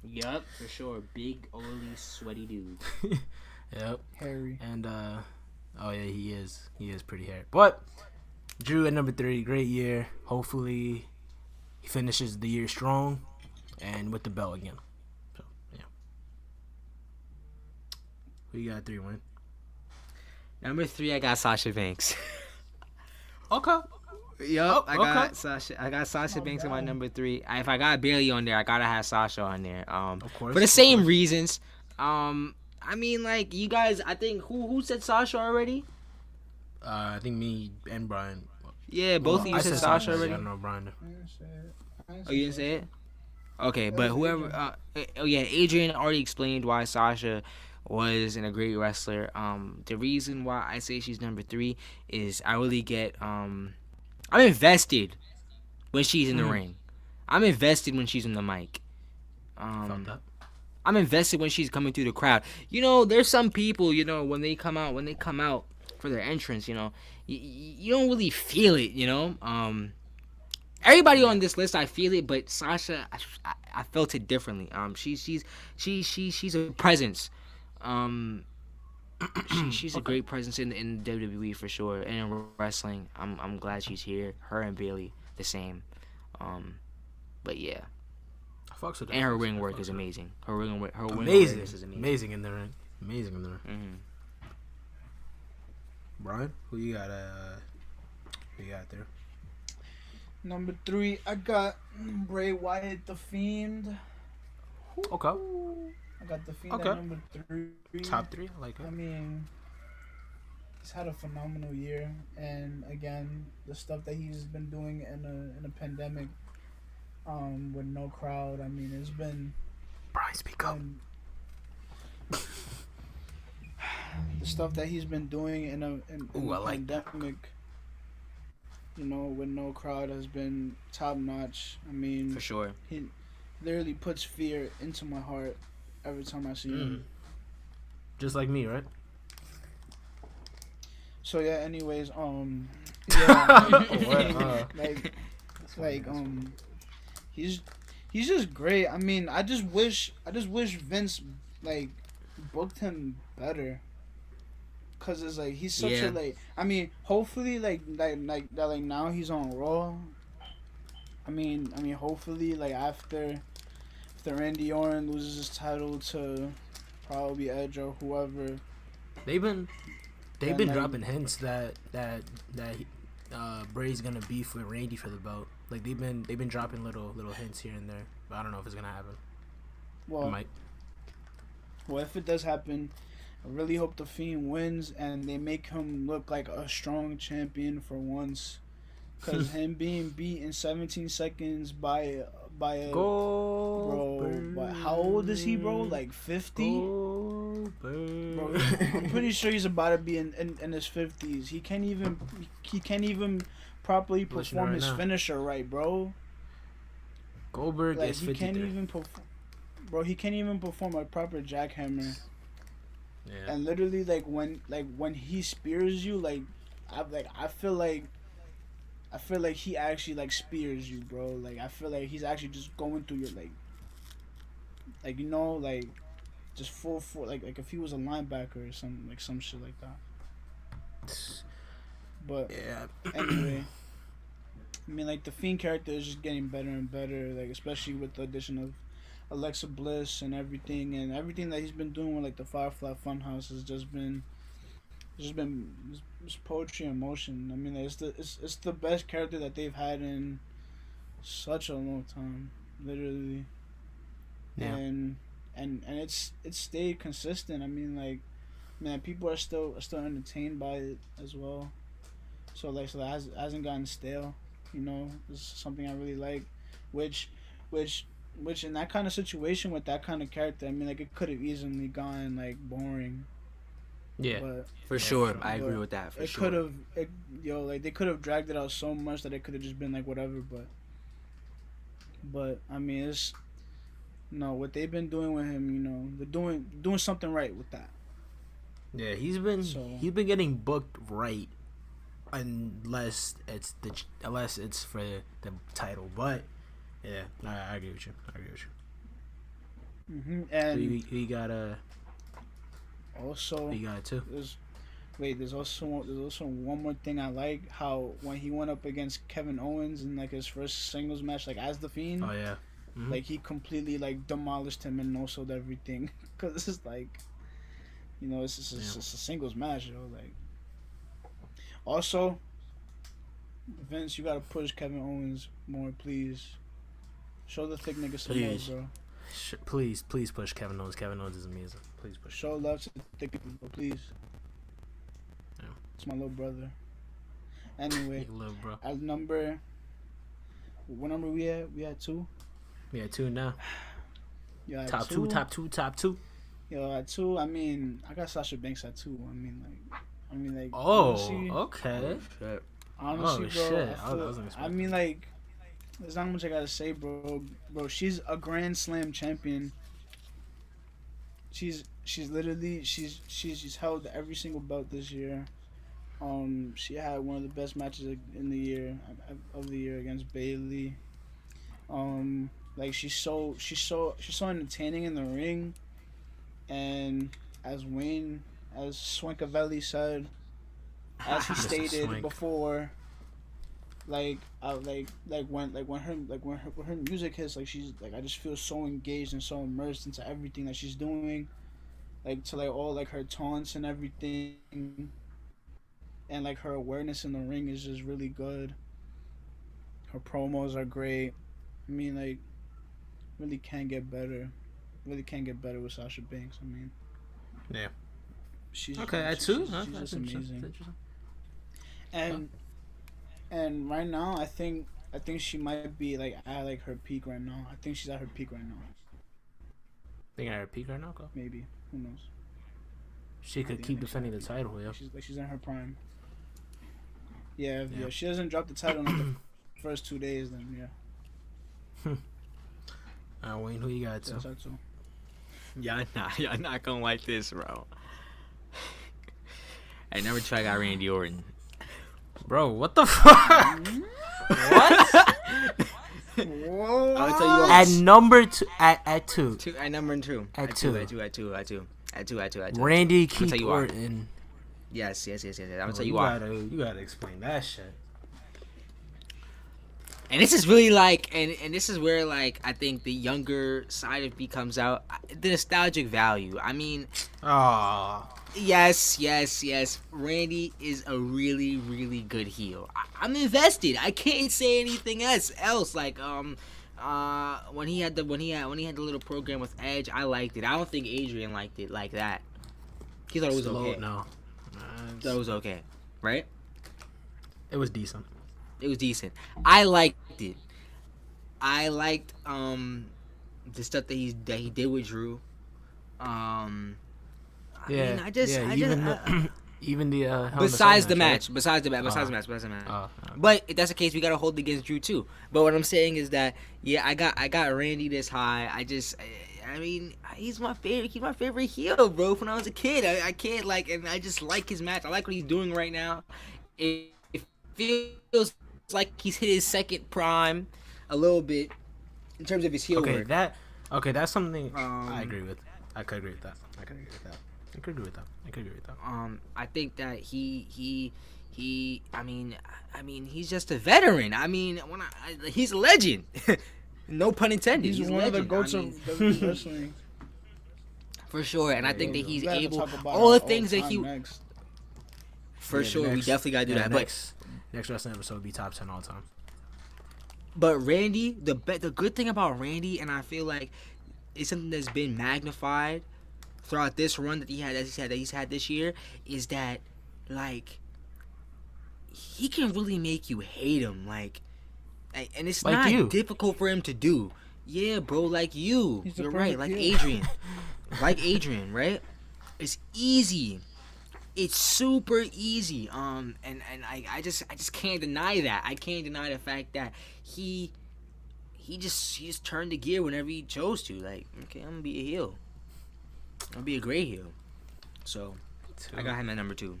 Yup, for sure. Big, oily, sweaty dude. Yep. Hairy. And oh yeah, he is pretty hairy. But Drew at number 3, great year. Hopefully he finishes the year strong and with the belt again. So yeah. Who you got at 3, Wayne? Number 3, I got Sasha Banks. Okay. Yup, I got Sasha Banks in my number 3. If I got Bailey on there, I gotta have Sasha on there. Of course. For the same reasons. I mean, like, you guys, I think, who said Sasha already? I think me and Bryan. Yeah, both of you said Sasha already. I don't know Bryan. Oh, you didn't say it? Okay, but whoever... Adrian already explained why Sasha was a great wrestler. The reason why I say she's number 3 is I really get... I'm invested when she's in the ring. I'm invested when she's in the mic. I'm invested when she's coming through the crowd. There's some people, when they come out for their entrance, you don't really feel it, Everybody on this list, I feel it, but Sasha, I felt it differently. She's a presence. She's a great presence in WWE for sure, and in wrestling. I'm glad she's here. Her and Bailey, the same. But yeah. And her ring work is amazing. Her ring work is amazing. Amazing in the ring. Mm-hmm. Bryan, who you got there? Number 3, I got Bray Wyatt, the Fiend. Okay. I got the Fiend at number 3. Top 3, I like it. I mean, he's had a phenomenal year, and again, the stuff that he's been doing in a pandemic, with no crowd. I mean, it's been. Bryan, speak up. The stuff that he's been doing in a pandemic, with no crowd, has been top notch. I mean, for sure, he literally puts fear into my heart every time I see him. Just like me, right? So yeah. Anyways, he's just great. I mean, I just wish Vince booked him better. Cause it's he's such a I mean, hopefully now he's on Raw, hopefully, like after Randy Orton loses his title to probably Edge or whoever, They've been then like, dropping hints that Bray's gonna beef with Randy for the belt. Like they've been dropping little hints here and there, but I don't know if it's gonna happen. well, It might. well, if it does happen, I really hope the Fiend wins and they make him look like a strong champion for once. Cause him being beat in 17 seconds by a bro, but how old is he, bro? Like 50? Bro, I'm pretty sure he's about to be in his 50s. He can't even properly perform his finisher right, bro. Goldberg Like is he 53. can't even he can't even perform a proper jackhammer. Yeah. And literally, like when he spears you, I feel like he actually like spears you, bro. Like I feel like he's actually just going through your like you know, like just full like if he was a linebacker or some shit like that. But Yeah. anyway, I mean, like the Fiend character is just getting better and better, like especially with the addition of Alexa Bliss and everything that he's been doing with like the Firefly Funhouse has just been it's poetry in motion. I mean, it's the best character that they've had in such a long time, literally. Yeah. And it's stayed consistent. I mean, like, man, people are still entertained by it as well. So that hasn't gotten stale. You know, it's something I really like, which in that kind of situation with that kind of character, I mean, like it could have easily gone like boring. Yeah. But For sure, I agree with that. For it sure. could have, like they could have dragged it out so much that it could have just been like whatever. But I mean, it's no what they've been doing with him. You know, they're doing something right with that. Yeah, he's been getting booked right, unless it's for the title. But yeah, I agree with you. And he got also he got it too. There's also one more thing I like, how when he went up against Kevin Owens in like his first singles match, like as the Fiend. Oh yeah. Mm-hmm. Like he completely like demolished him and no-sold everything, because this is like, you know, it's a singles match, you know. Like, also, Vince, you gotta push Kevin Owens more, please. Show the thick nigga some love, bro. Please push Kevin Owens. Kevin Owens is amazing. Please push. Show love to the thick people, bro, please. Yeah. It's my little brother. Anyway, little bro. what number we at? We at 2. We at 2 now. Yeah, Top two. Yo, at 2. I mean, I got Sasha Banks at 2. I mean, like. Oh, honestly, okay. Honestly, bro. Shit. I mean, like, there's not much I gotta say, bro. Bro, she's a Grand Slam champion. She's literally she's held every single belt this year. She had one of the best matches in the year against Bayley. Like she's so entertaining in the ring, and as Swankavelli said, as he stated before, when her music hits, like she's like, I just feel so engaged and so immersed into everything that she's doing, like to like all like her taunts and everything, and like her awareness in the ring is just really good. Her promos are great. I mean, like, really can't get better. Really can't get better with Sasha Banks. I mean, yeah. She's okay at 2. She's just amazing. And right now, I think she might be like at like her peak right now. I think she's at her peak right now. Think at her peak right now, Cole? Maybe. Who knows? She could keep defending the title, yeah. She's in her prime. Yeah. She doesn't drop the title in like the first 2 days, then yeah. Wayne, who you got to? Y'all not gonna like this, bro. At number 2, I got Randy Orton. Bro, what the fuck? What? Whoa. I'll tell you what. At number 2, at 2. At number 2. At 2. Randy Keith Orton. Yes. I'm gonna tell you why. You gotta explain that shit. And this is really like, and this is where like I think the younger side of me comes out. The nostalgic value. I mean, Oh, yes. Randy is a really, really good heel. I'm invested. I can't say anything else. Like when he had the little program with Edge, I liked it. I don't think Adrian liked it like that. He thought it was okay. No, Thought it was okay, right? it was decent. It was decent. I liked it. I liked the stuff that he did with Drew. I mean, I just even the Hell in a besides Cell the match, match, besides the match. right? But if that's the case, we gotta hold against Drew too. But what I'm saying is that I got Randy this high. I mean, he's my favorite. He's my favorite heel, bro. From when I was a kid, I can't and I just like his match. I like what he's doing right now. It feels like he's hit his second prime a little bit in terms of his heel work. That's something I agree with. I could agree with that. I could agree with that. I think that he I mean he's just a veteran. I mean he's a legend. No pun intended. He's one of the goats of wrestling. For sure, and I think that he's able all the things that he next. For sure, we definitely gotta do that. Next wrestling episode will be top 10 all time. But Randy, the good thing about Randy, and I feel like it's something that's been magnified throughout this run that he's had this year, is that like he can really make you hate him, and it's like not difficult for him to do. Yeah, bro, like you. You're right, like Adrian. Like Adrian, right? It's easy. It's super easy. And I just can't deny that. I can't deny the fact that he just turned the gear whenever he chose to. Like, okay, I'm gonna be a heel. I'll be a great heel. So I got him at number 2.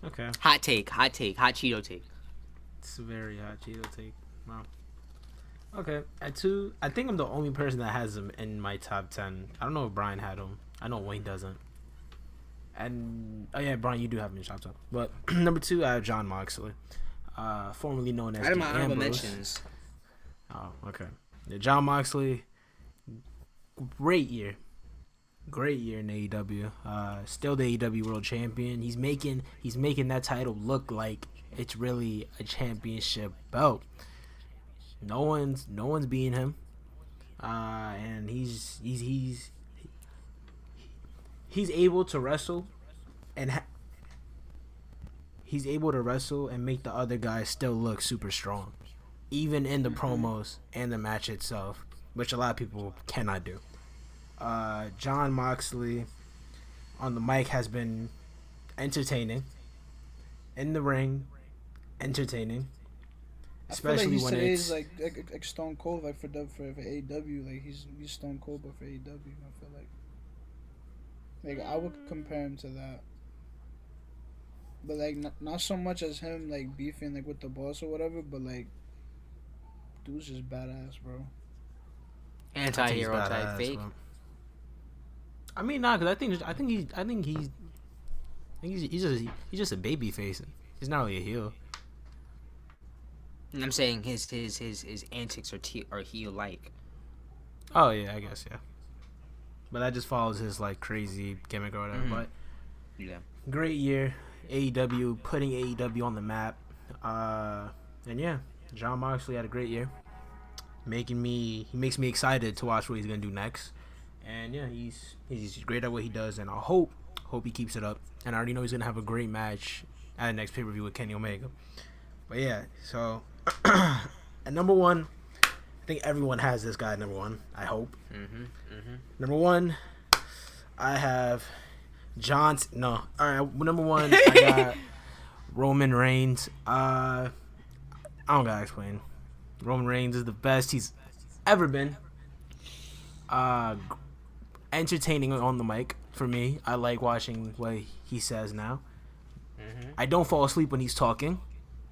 Okay. Hot Cheeto take. It's a very hot Cheeto take. Wow. Okay, at 2, I think I'm the only person that has him in my top 10. I don't know if Bryan had him. I know Wayne doesn't. And Bryan, you do have him in your top 10. But number 2, I have Jon Moxley, formerly known as I had my honorable Ambrose. mentions. Oh, okay. Yeah, Jon Moxley, great year in AEW. Still the AEW World Champion. He's making that title look like it's really a championship belt. No one's beating him, and he's able to wrestle, and he's able to wrestle and make the other guys still look super strong, even in the promos and the match itself, which a lot of people cannot do. Jon Moxley on the mic has been entertaining. In the ring, entertaining. Especially when it's like Stone Cold, like for AEW, like he's Stone Cold, but for AEW, I feel like I would compare him to that, but like not so much as him like beefing like with the boss or whatever, but like dude's just badass, bro. Anti-hero type fake. Bro. I mean, nah, because I think he's just a baby face. He's not really a heel. I'm saying his antics are heel like. Oh yeah, I guess yeah. But that just follows his like crazy gimmick or whatever. But yeah, great year, AEW putting AEW on the map. And yeah, Jon Moxley had a great year. He makes me excited to watch what he's gonna do next. And yeah, he's great at what he does, and I hope he keeps it up. And I already know he's gonna have a great match at the next pay-per-view with Kenny Omega. But yeah, so at number 1, I think everyone has this guy at number 1. I hope. Number 1, I have number 1, I got Roman Reigns. I don't gotta explain. Roman Reigns is the best he's ever been. Entertaining on the mic for me. I like watching what he says now. I don't fall asleep when he's talking.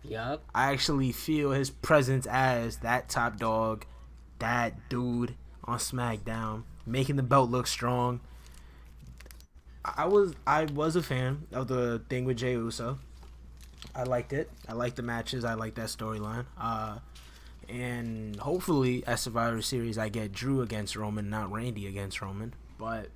Yup. I actually feel his presence as that top dog, that dude on SmackDown, making the belt look strong. I was a fan of the thing with Jey Uso. I liked it. I liked the matches. I liked that storyline. And hopefully at Survivor Series I get Drew against Roman, not Randy against Roman. But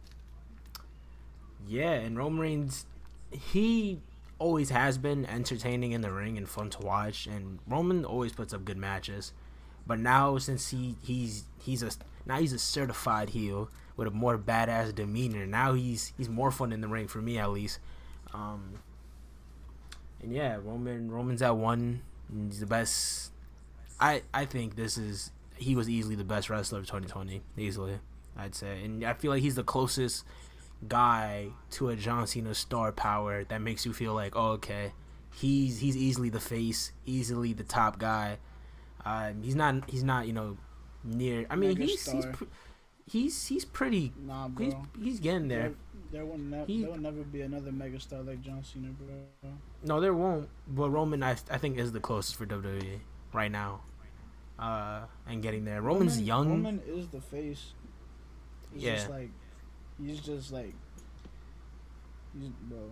yeah, and Roman Reigns, he always has been entertaining in the ring and fun to watch, and Roman always puts up good matches. But now since he's a certified heel with a more badass demeanor, now he's more fun in the ring for me at least. And yeah, Roman's at 1. He's the best. I think he was easily the best wrestler of 2020, easily, I'd say. And I feel like he's the closest guy to a John Cena star power that makes you feel like, oh, okay, he's easily the face, easily the top guy. He's not near. I mean, he's pretty. Nah, bro. He's getting there. There will never be another megastar like John Cena, bro. No, there won't. But Roman, I think, is the closest for WWE right now. And getting there. Roman's young. Roman is the face. He's just like, bro.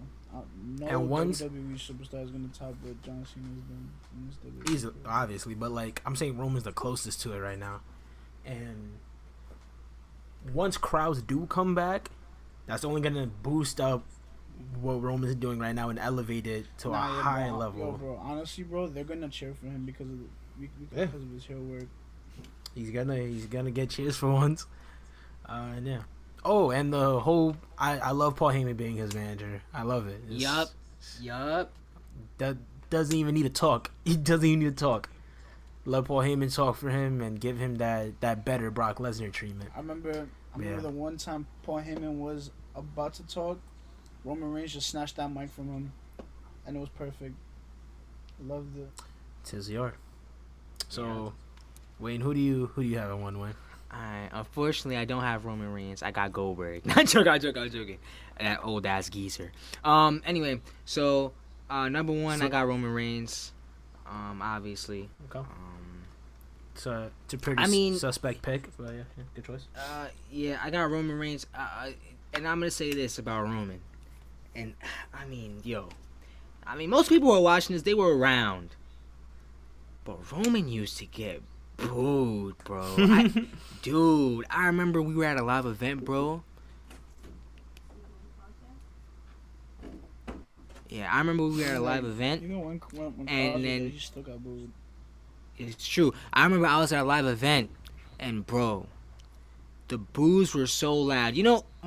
No and once WWE superstar is gonna top what John Cena's done in this WWE. He's obviously, but like I'm saying, Roman's the closest to it right now. And once crowds do come back, that's only gonna boost up what Roman's doing right now and elevate it to a high level. Yo, bro, honestly, bro, they're gonna cheer for him because of his heel work. He's gonna get cheers for once. And yeah. Oh, and the whole I love Paul Heyman being his manager. I love it. Yup. That doesn't even need to talk. He doesn't even need to talk. Let Paul Heyman talk for him and give him that better Brock Lesnar treatment. I remember the one time Paul Heyman was about to talk, Roman Reigns just snatched that mic from him, and it was perfect. Loved it. Tis the art. So, Wayne, who do you have in 1 win? Unfortunately, I don't have Roman Reigns. I got Goldberg. I'm joking. That old ass geezer. Anyway, so number 1, I got Roman Reigns. Obviously. Okay. It's a pretty suspect pick, but yeah, good choice. Yeah, I got Roman Reigns. And I'm gonna say this about Roman. And most people who are watching this, they were around. But Roman used to get booed, bro. I remember we were at a live event, bro. Yeah, I remember we were at a live event. When and then he still got booed. It's true. I remember I was at a live event, and bro, the boos were so loud.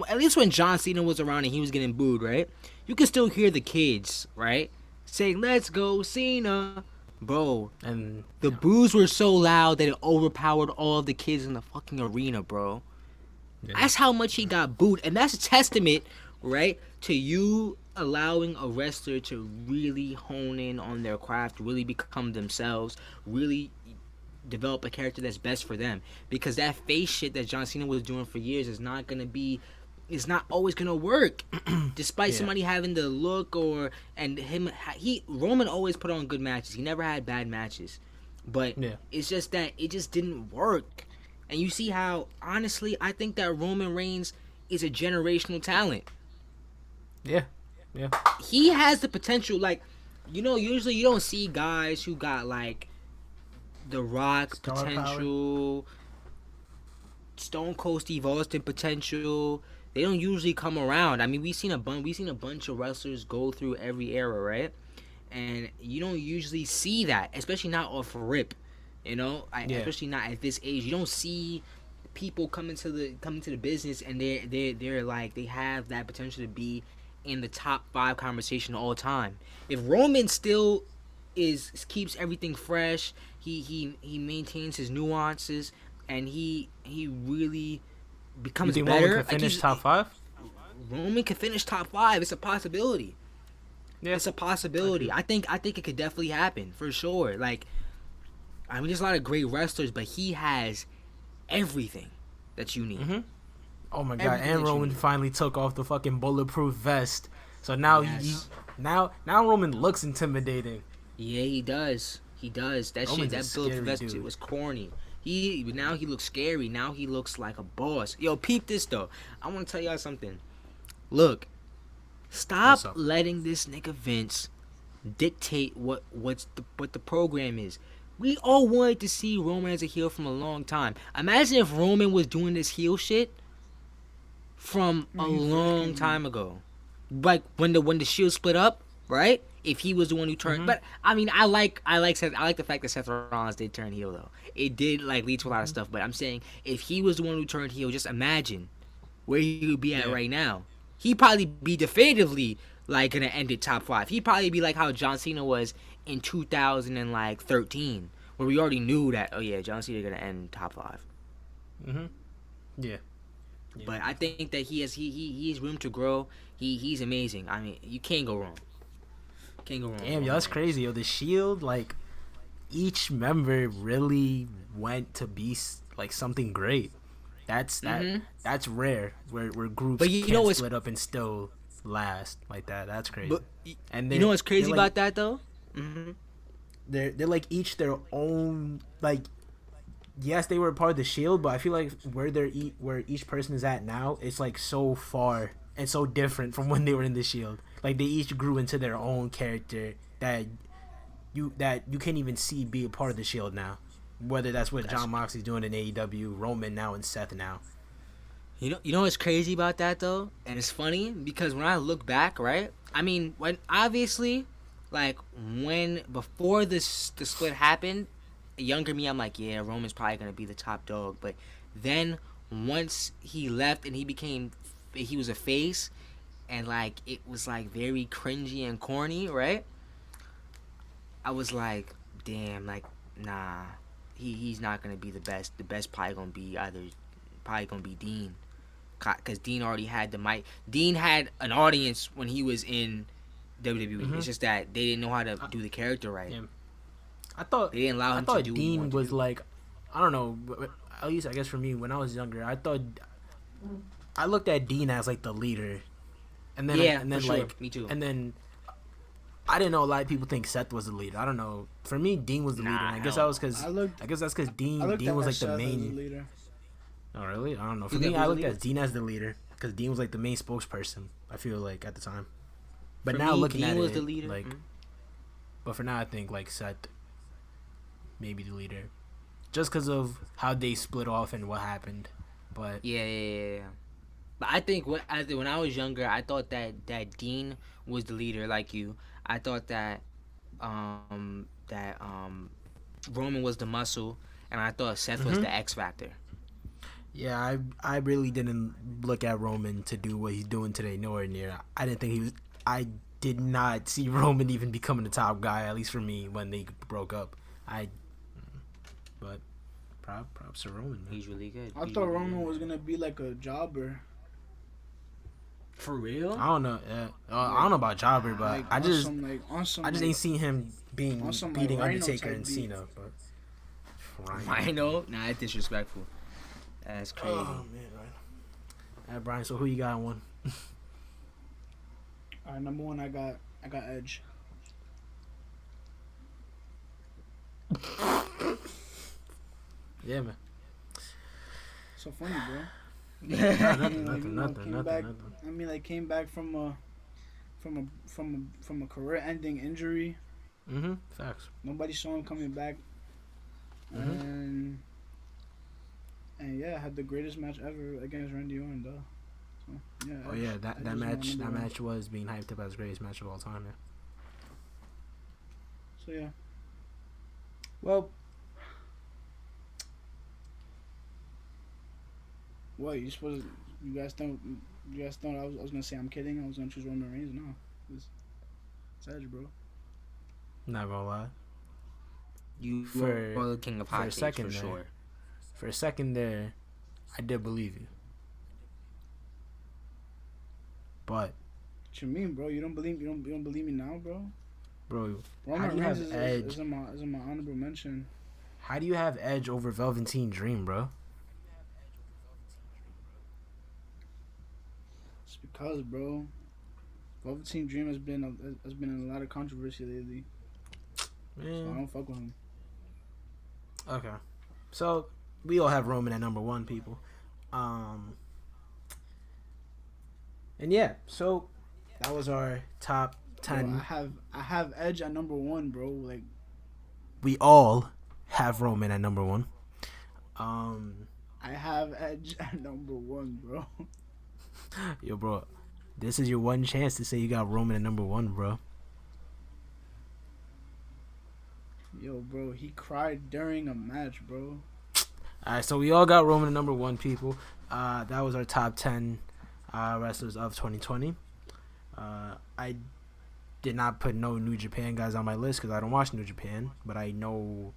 At least when John Cena was around and he was getting booed, right? You could still hear the kids, right, saying "Let's go, Cena." Bro, and the boos were so loud that it overpowered all of the kids in the fucking arena, bro. Yeah. That's how much he got booed. And that's a testament, right, to you allowing a wrestler to really hone in on their craft, really become themselves, really develop a character that's best for them. Because that face shit that John Cena was doing for years is not always gonna work. Despite somebody having the look Roman always put on good matches. He never had bad matches. But it's just that it just didn't work. And you see how, honestly, I think that Roman Reigns is a generational talent. Yeah. He has the potential, usually you don't see guys who got The Rock star potential, power. Stone Cold Steve Austin potential. They don't usually come around. I mean, we've seen a bunch of wrestlers go through every era, right? And you don't usually see that, especially not off rip, especially not at this age. You don't see people coming to the business and they're like they have that potential to be in the top 5 conversation all the time. If Roman still keeps everything fresh, he maintains his nuances, and he really becomes better. Roman can finish top 5? Roman can finish top 5. It's a possibility. Yeah, it's a possibility. I think it could definitely happen for sure. There's a lot of great wrestlers, but he has everything that you need. Mm-hmm. Oh my god! And Roman finally took off the fucking bulletproof vest, so now now Roman looks intimidating. Yeah, he does. That bulletproof vest was corny. Now he looks scary. Now he looks like a boss. Yo, peep this though. I want to tell y'all something. Look, stop letting this nigga Vince dictate what the program is. We all wanted to see Roman as a heel from a long time. Imagine if Roman was doing this heel shit from a He first long came time ago, like when the Shield split up, right? If he was the one who turned, but I mean, I like the fact that Seth Rollins did turn heel though. It did like lead to a lot of stuff, but I'm saying if he was the one who turned heel, just imagine where he would be at right now. He'd probably be definitively like gonna end it top 5. He'd probably be like how John Cena was in 2013, where we already knew that. Oh yeah, John Cena gonna end top 5. Yeah. But I think that he has room to grow. He's amazing. I mean, you can't go wrong. Can't go wrong. Damn, yo, that's crazy. Yo, the Shield, like, each member really went to be like something great. That's rare. Where groups But you know what's split up and still last like that. That's crazy. But and you know what's crazy like, about that though? They're like each their own, like, yes, they were part of the Shield, but I feel like where each person is at now, it's like so far and so different from when they were in the Shield. Like they each grew into their own character that you can't even see be a part of the Shield now. Whether that's what John Moxley's doing in AEW, Roman now, and Seth now. You know what's crazy about that though, and it's funny because when I look back, right? I mean, when obviously, like when before the split happened, younger me, I'm like, yeah, Roman's probably gonna be the top dog. But then once he left and he was a face, and like it was like very cringy and corny, right? I was like, damn, like nah, he's not gonna be the best. The best probably gonna be Dean, cause Dean already had the mic. Dean had an audience when he was in WWE. It's just that they didn't know how to do the character right. Yeah. I thought they didn't allow him to do. Dean was like, I don't know. At least I guess for me, when I was younger, I looked at Dean as like the leader, and then like me too. And then I didn't know a lot of people think Seth was the leader. I don't know. For me, Dean was the leader. And I guess that was because that's because Dean was like the main. Oh really? I don't know. For me, I looked at Dean as the leader because Dean was like the main spokesperson. I feel like at the time, but for now me, looking Dean at was it, the leader. like, but for now, I think like Seth, maybe the leader, just because of how they split off and what happened. But yeah. But I think when I was younger, I thought that Dean was the leader, like you. I thought that Roman was the muscle, and I thought Seth was the X factor. Yeah, I really didn't look at Roman to do what he's doing today, nowhere near. I didn't think he was. I did not see Roman even becoming the top guy, at least for me, when they broke up. But props to Roman, man. He's really good. I thought Roman was gonna be like a jobber. For real? I don't know. I don't know about jobber, but Like, I just like, ain't seen him being beating Rhino Undertaker type and beat. Cena. But Rhino? Nah, that's disrespectful. That's crazy. Oh man, right. All right, Bryan. So who you got on one? All right, number one, I got Edge. Yeah, man. So funny, bro. Nothing. I mean, like came back from a career-ending injury. Facts. Nobody saw him coming back, and yeah, had the greatest match ever against Randy Orton, though. So, yeah. Oh yeah, that Edge is match my number one. was being hyped up as the greatest match of all time. Yeah. So yeah. Well, What you supposed? You guys thought I was gonna say I'm kidding. I was gonna choose Roman Reigns. No, it's Edge, bro. not gonna lie. You For- are the king of for hot a takes, second for there. sure. For a second there, I did believe you. But What you mean, bro? You don't believe me now, bro? bro, Roman do you Reigns have is Edge? in my honorable mention. how do you have Edge over Velveteen Dream, bro? It's because, bro, Velveteen Dream has been in a lot of controversy lately. So I Man. don't fuck with him. Okay. So we all have Roman at number one, people. And yeah, so that was our top Bro, 10. I have Edge at number one, bro. Like We all have Roman at number 1. I have Edge at number 1, bro. Yo, bro, this is your one chance to say you got Roman at number 1, bro. Yo, bro, he cried during a match, bro. Alright, so we all got Roman at number 1, people. That was our top 10 wrestlers of 2020. I did not put no New Japan guys on my list because I don't watch New Japan, but I know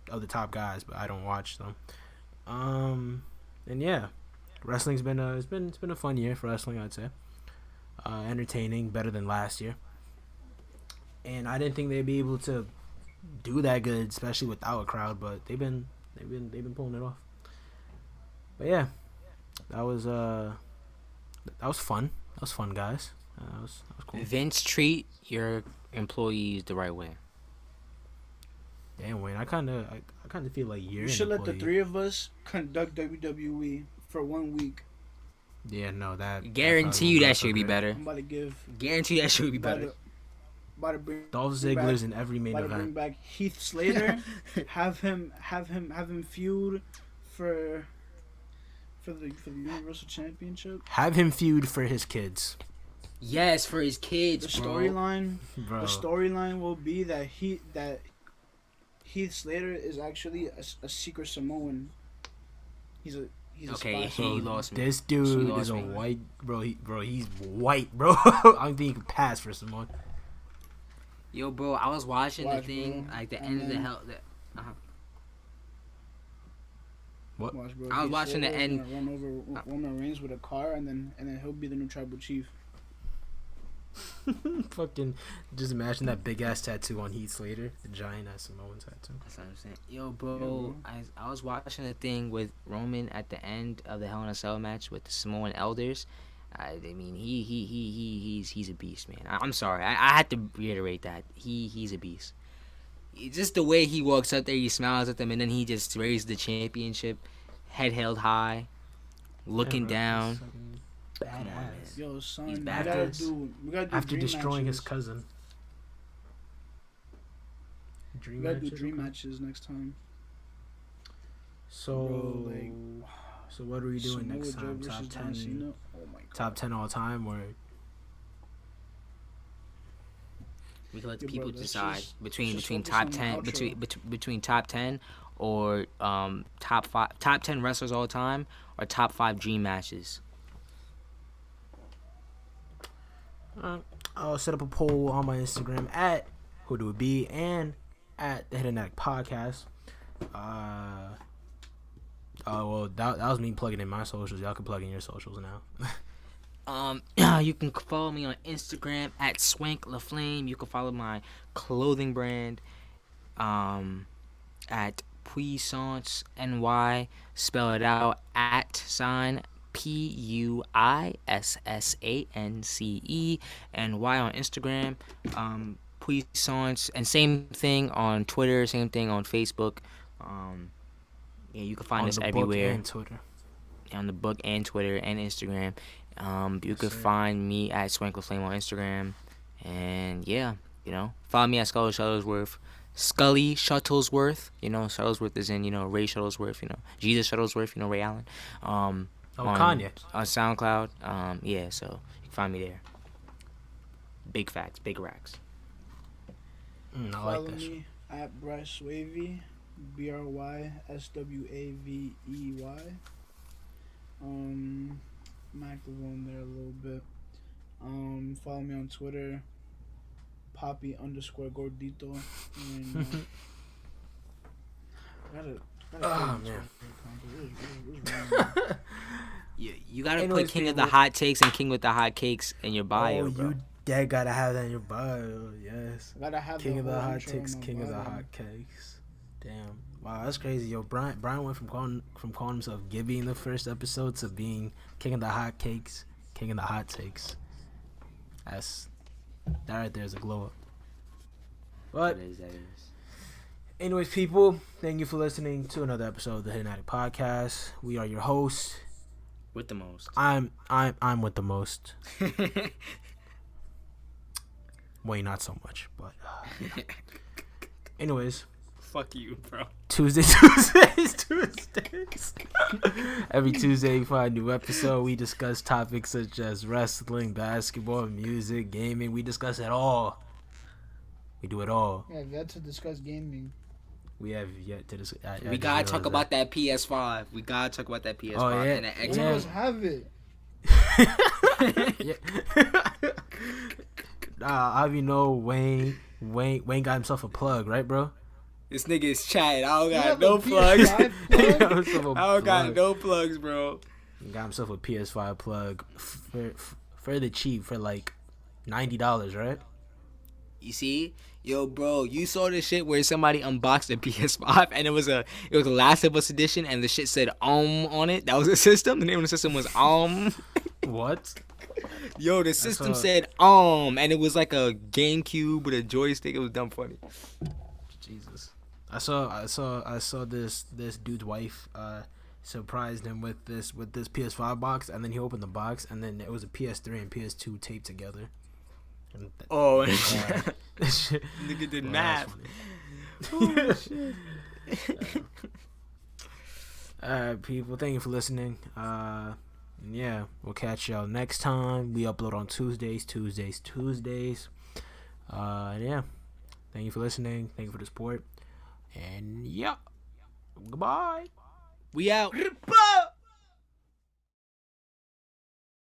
of the top guys, but I don't watch them. And yeah, wrestling's been it's been a fun year for wrestling, I'd say. Entertaining, better than last year. And I didn't think they'd be able to do that good, especially without a crowd, but they've been pulling it off. But yeah, that was fun. That was fun, guys. That was cool. Vince, treat your employees the right way. Damn, Wayne, I kind of feel like you're. You should let the three of us conduct WWE for 1 week. Yeah, no, that. Guarantee you that should be better. I'm about to give. Guarantee that should be better. About to bring Dolph Ziggler's in every main event. event. Bring back Heath Slater. have him feud for the Universal Championship. Have him feud for his kids. Yes, for his kids. The storyline will be that Heath Slater is actually a secret Samoan. He's a okay. spy. He lost me. This dude is a white bro. He's white, bro. I don't think he can pass for Samoan. Yo, bro, I was watching the thing, bro. like the end of the hell. What? Watch, bro. I was watching the end. Run over Roman Reigns with a car, and then he'll be the new tribal chief. Fucking, just imagine that big ass tattoo on Heath Slater, the giant ass Samoan tattoo. That's what I'm saying. Yo, bro, I was watching the thing with Roman at the end of the Hell in a Cell match with the Samoan elders. I mean, he's a beast, man. I'm sorry, I had to reiterate that he's a beast. Just the way he walks up there, he smiles at them, and then he just raises the championship, head held high, looking down. Badass. Yo, son, He's we badass. gotta do After dream destroying matches. his cousin. We gotta do dream matches next time. So, Bro, so what are we doing Samoa next Joe time? versus Top John 10. Cena? Oh my God. Top 10 all time, or We can let the Yeah, people bro, let's decide just between focus top on the 10 outro. between top 10 or top 10 wrestlers all time or top 5 dream matches. I'll set up a poll on my Instagram at whodoitbe and at the Hidden Attic Podcast. Well, that was me plugging in my socials. Y'all can plug in your socials now. You can follow me on Instagram at SwankLaFlame. You can follow my clothing brand at Puissance NY. Spell it out at sign PUISSANCE NY on Instagram. Puissance, and same thing on Twitter. Same thing on Facebook. Yeah, you can find us everywhere. And Twitter. On the book and Twitter and Instagram. You could find me at SwankLaFlame on Instagram. And yeah, follow me at Scully Shuttlesworth. Shuttlesworth is in, Ray Shuttlesworth, Jesus Shuttlesworth, Ray Allen. Kanye. On SoundCloud. Yeah, so you can find me there. Big facts, big racks. I like Follow that shit. me at Bryce Wavy, BRYSWAVEY. I'm active on there a little bit. Follow me on Twitter, Poppy_Gordito. And, Oh, man. You gotta Anyways, put King of people- the Hot Takes and King with the Hot Cakes in your bio, bro. You dead gotta have that in your bio. Yes. Gotta have King of the whole Hot intro Takes, in my King of the bio. Hot Cakes. Damn. Wow, that's crazy. Yo, Bryan went from calling himself Gibby in the first episode to being King of the Hot Cakes, King of the Hot Takes. That right there is a glow up. But That is. anyways, people, thank you for listening to another episode of the Hidden Attic Podcast. We are your hosts. With the most. I'm with the most. Wayne, not so much, but anyways, Fuck you, bro. Tuesdays. Every Tuesday we find a new episode. We discuss topics such as wrestling, basketball, music, gaming. We discuss it all. We do it all. Yeah, I've yet to discuss gaming. We have yet to discuss. We gotta talk about that PS5. We gotta talk about that PS5 and that Xbox. Let us have it. How do you know Wayne got himself a plug, right, bro? This nigga is chatting. I don't got no plugs. I don't got no plugs, bro. He got himself a PS5 plug for the cheap, for like $90, right? You see? Yo, bro, you saw this shit where somebody unboxed a PS5 and it was a Last of Us edition and the shit said on it. That was the system. The name of the system was What? Yo, the system said and it was like a GameCube with a joystick. It was dumb funny. Jesus. I saw this dude's wife surprised him with this PS5 box, and then he opened the box and then it was a PS3 and PS2 taped together. Nigga did math. Oh shit. Alright, people, thank you for listening. Yeah, we'll catch y'all next time. We upload on Tuesdays. Yeah, thank you for listening. Thank you for the support. And yeah, goodbye. We out.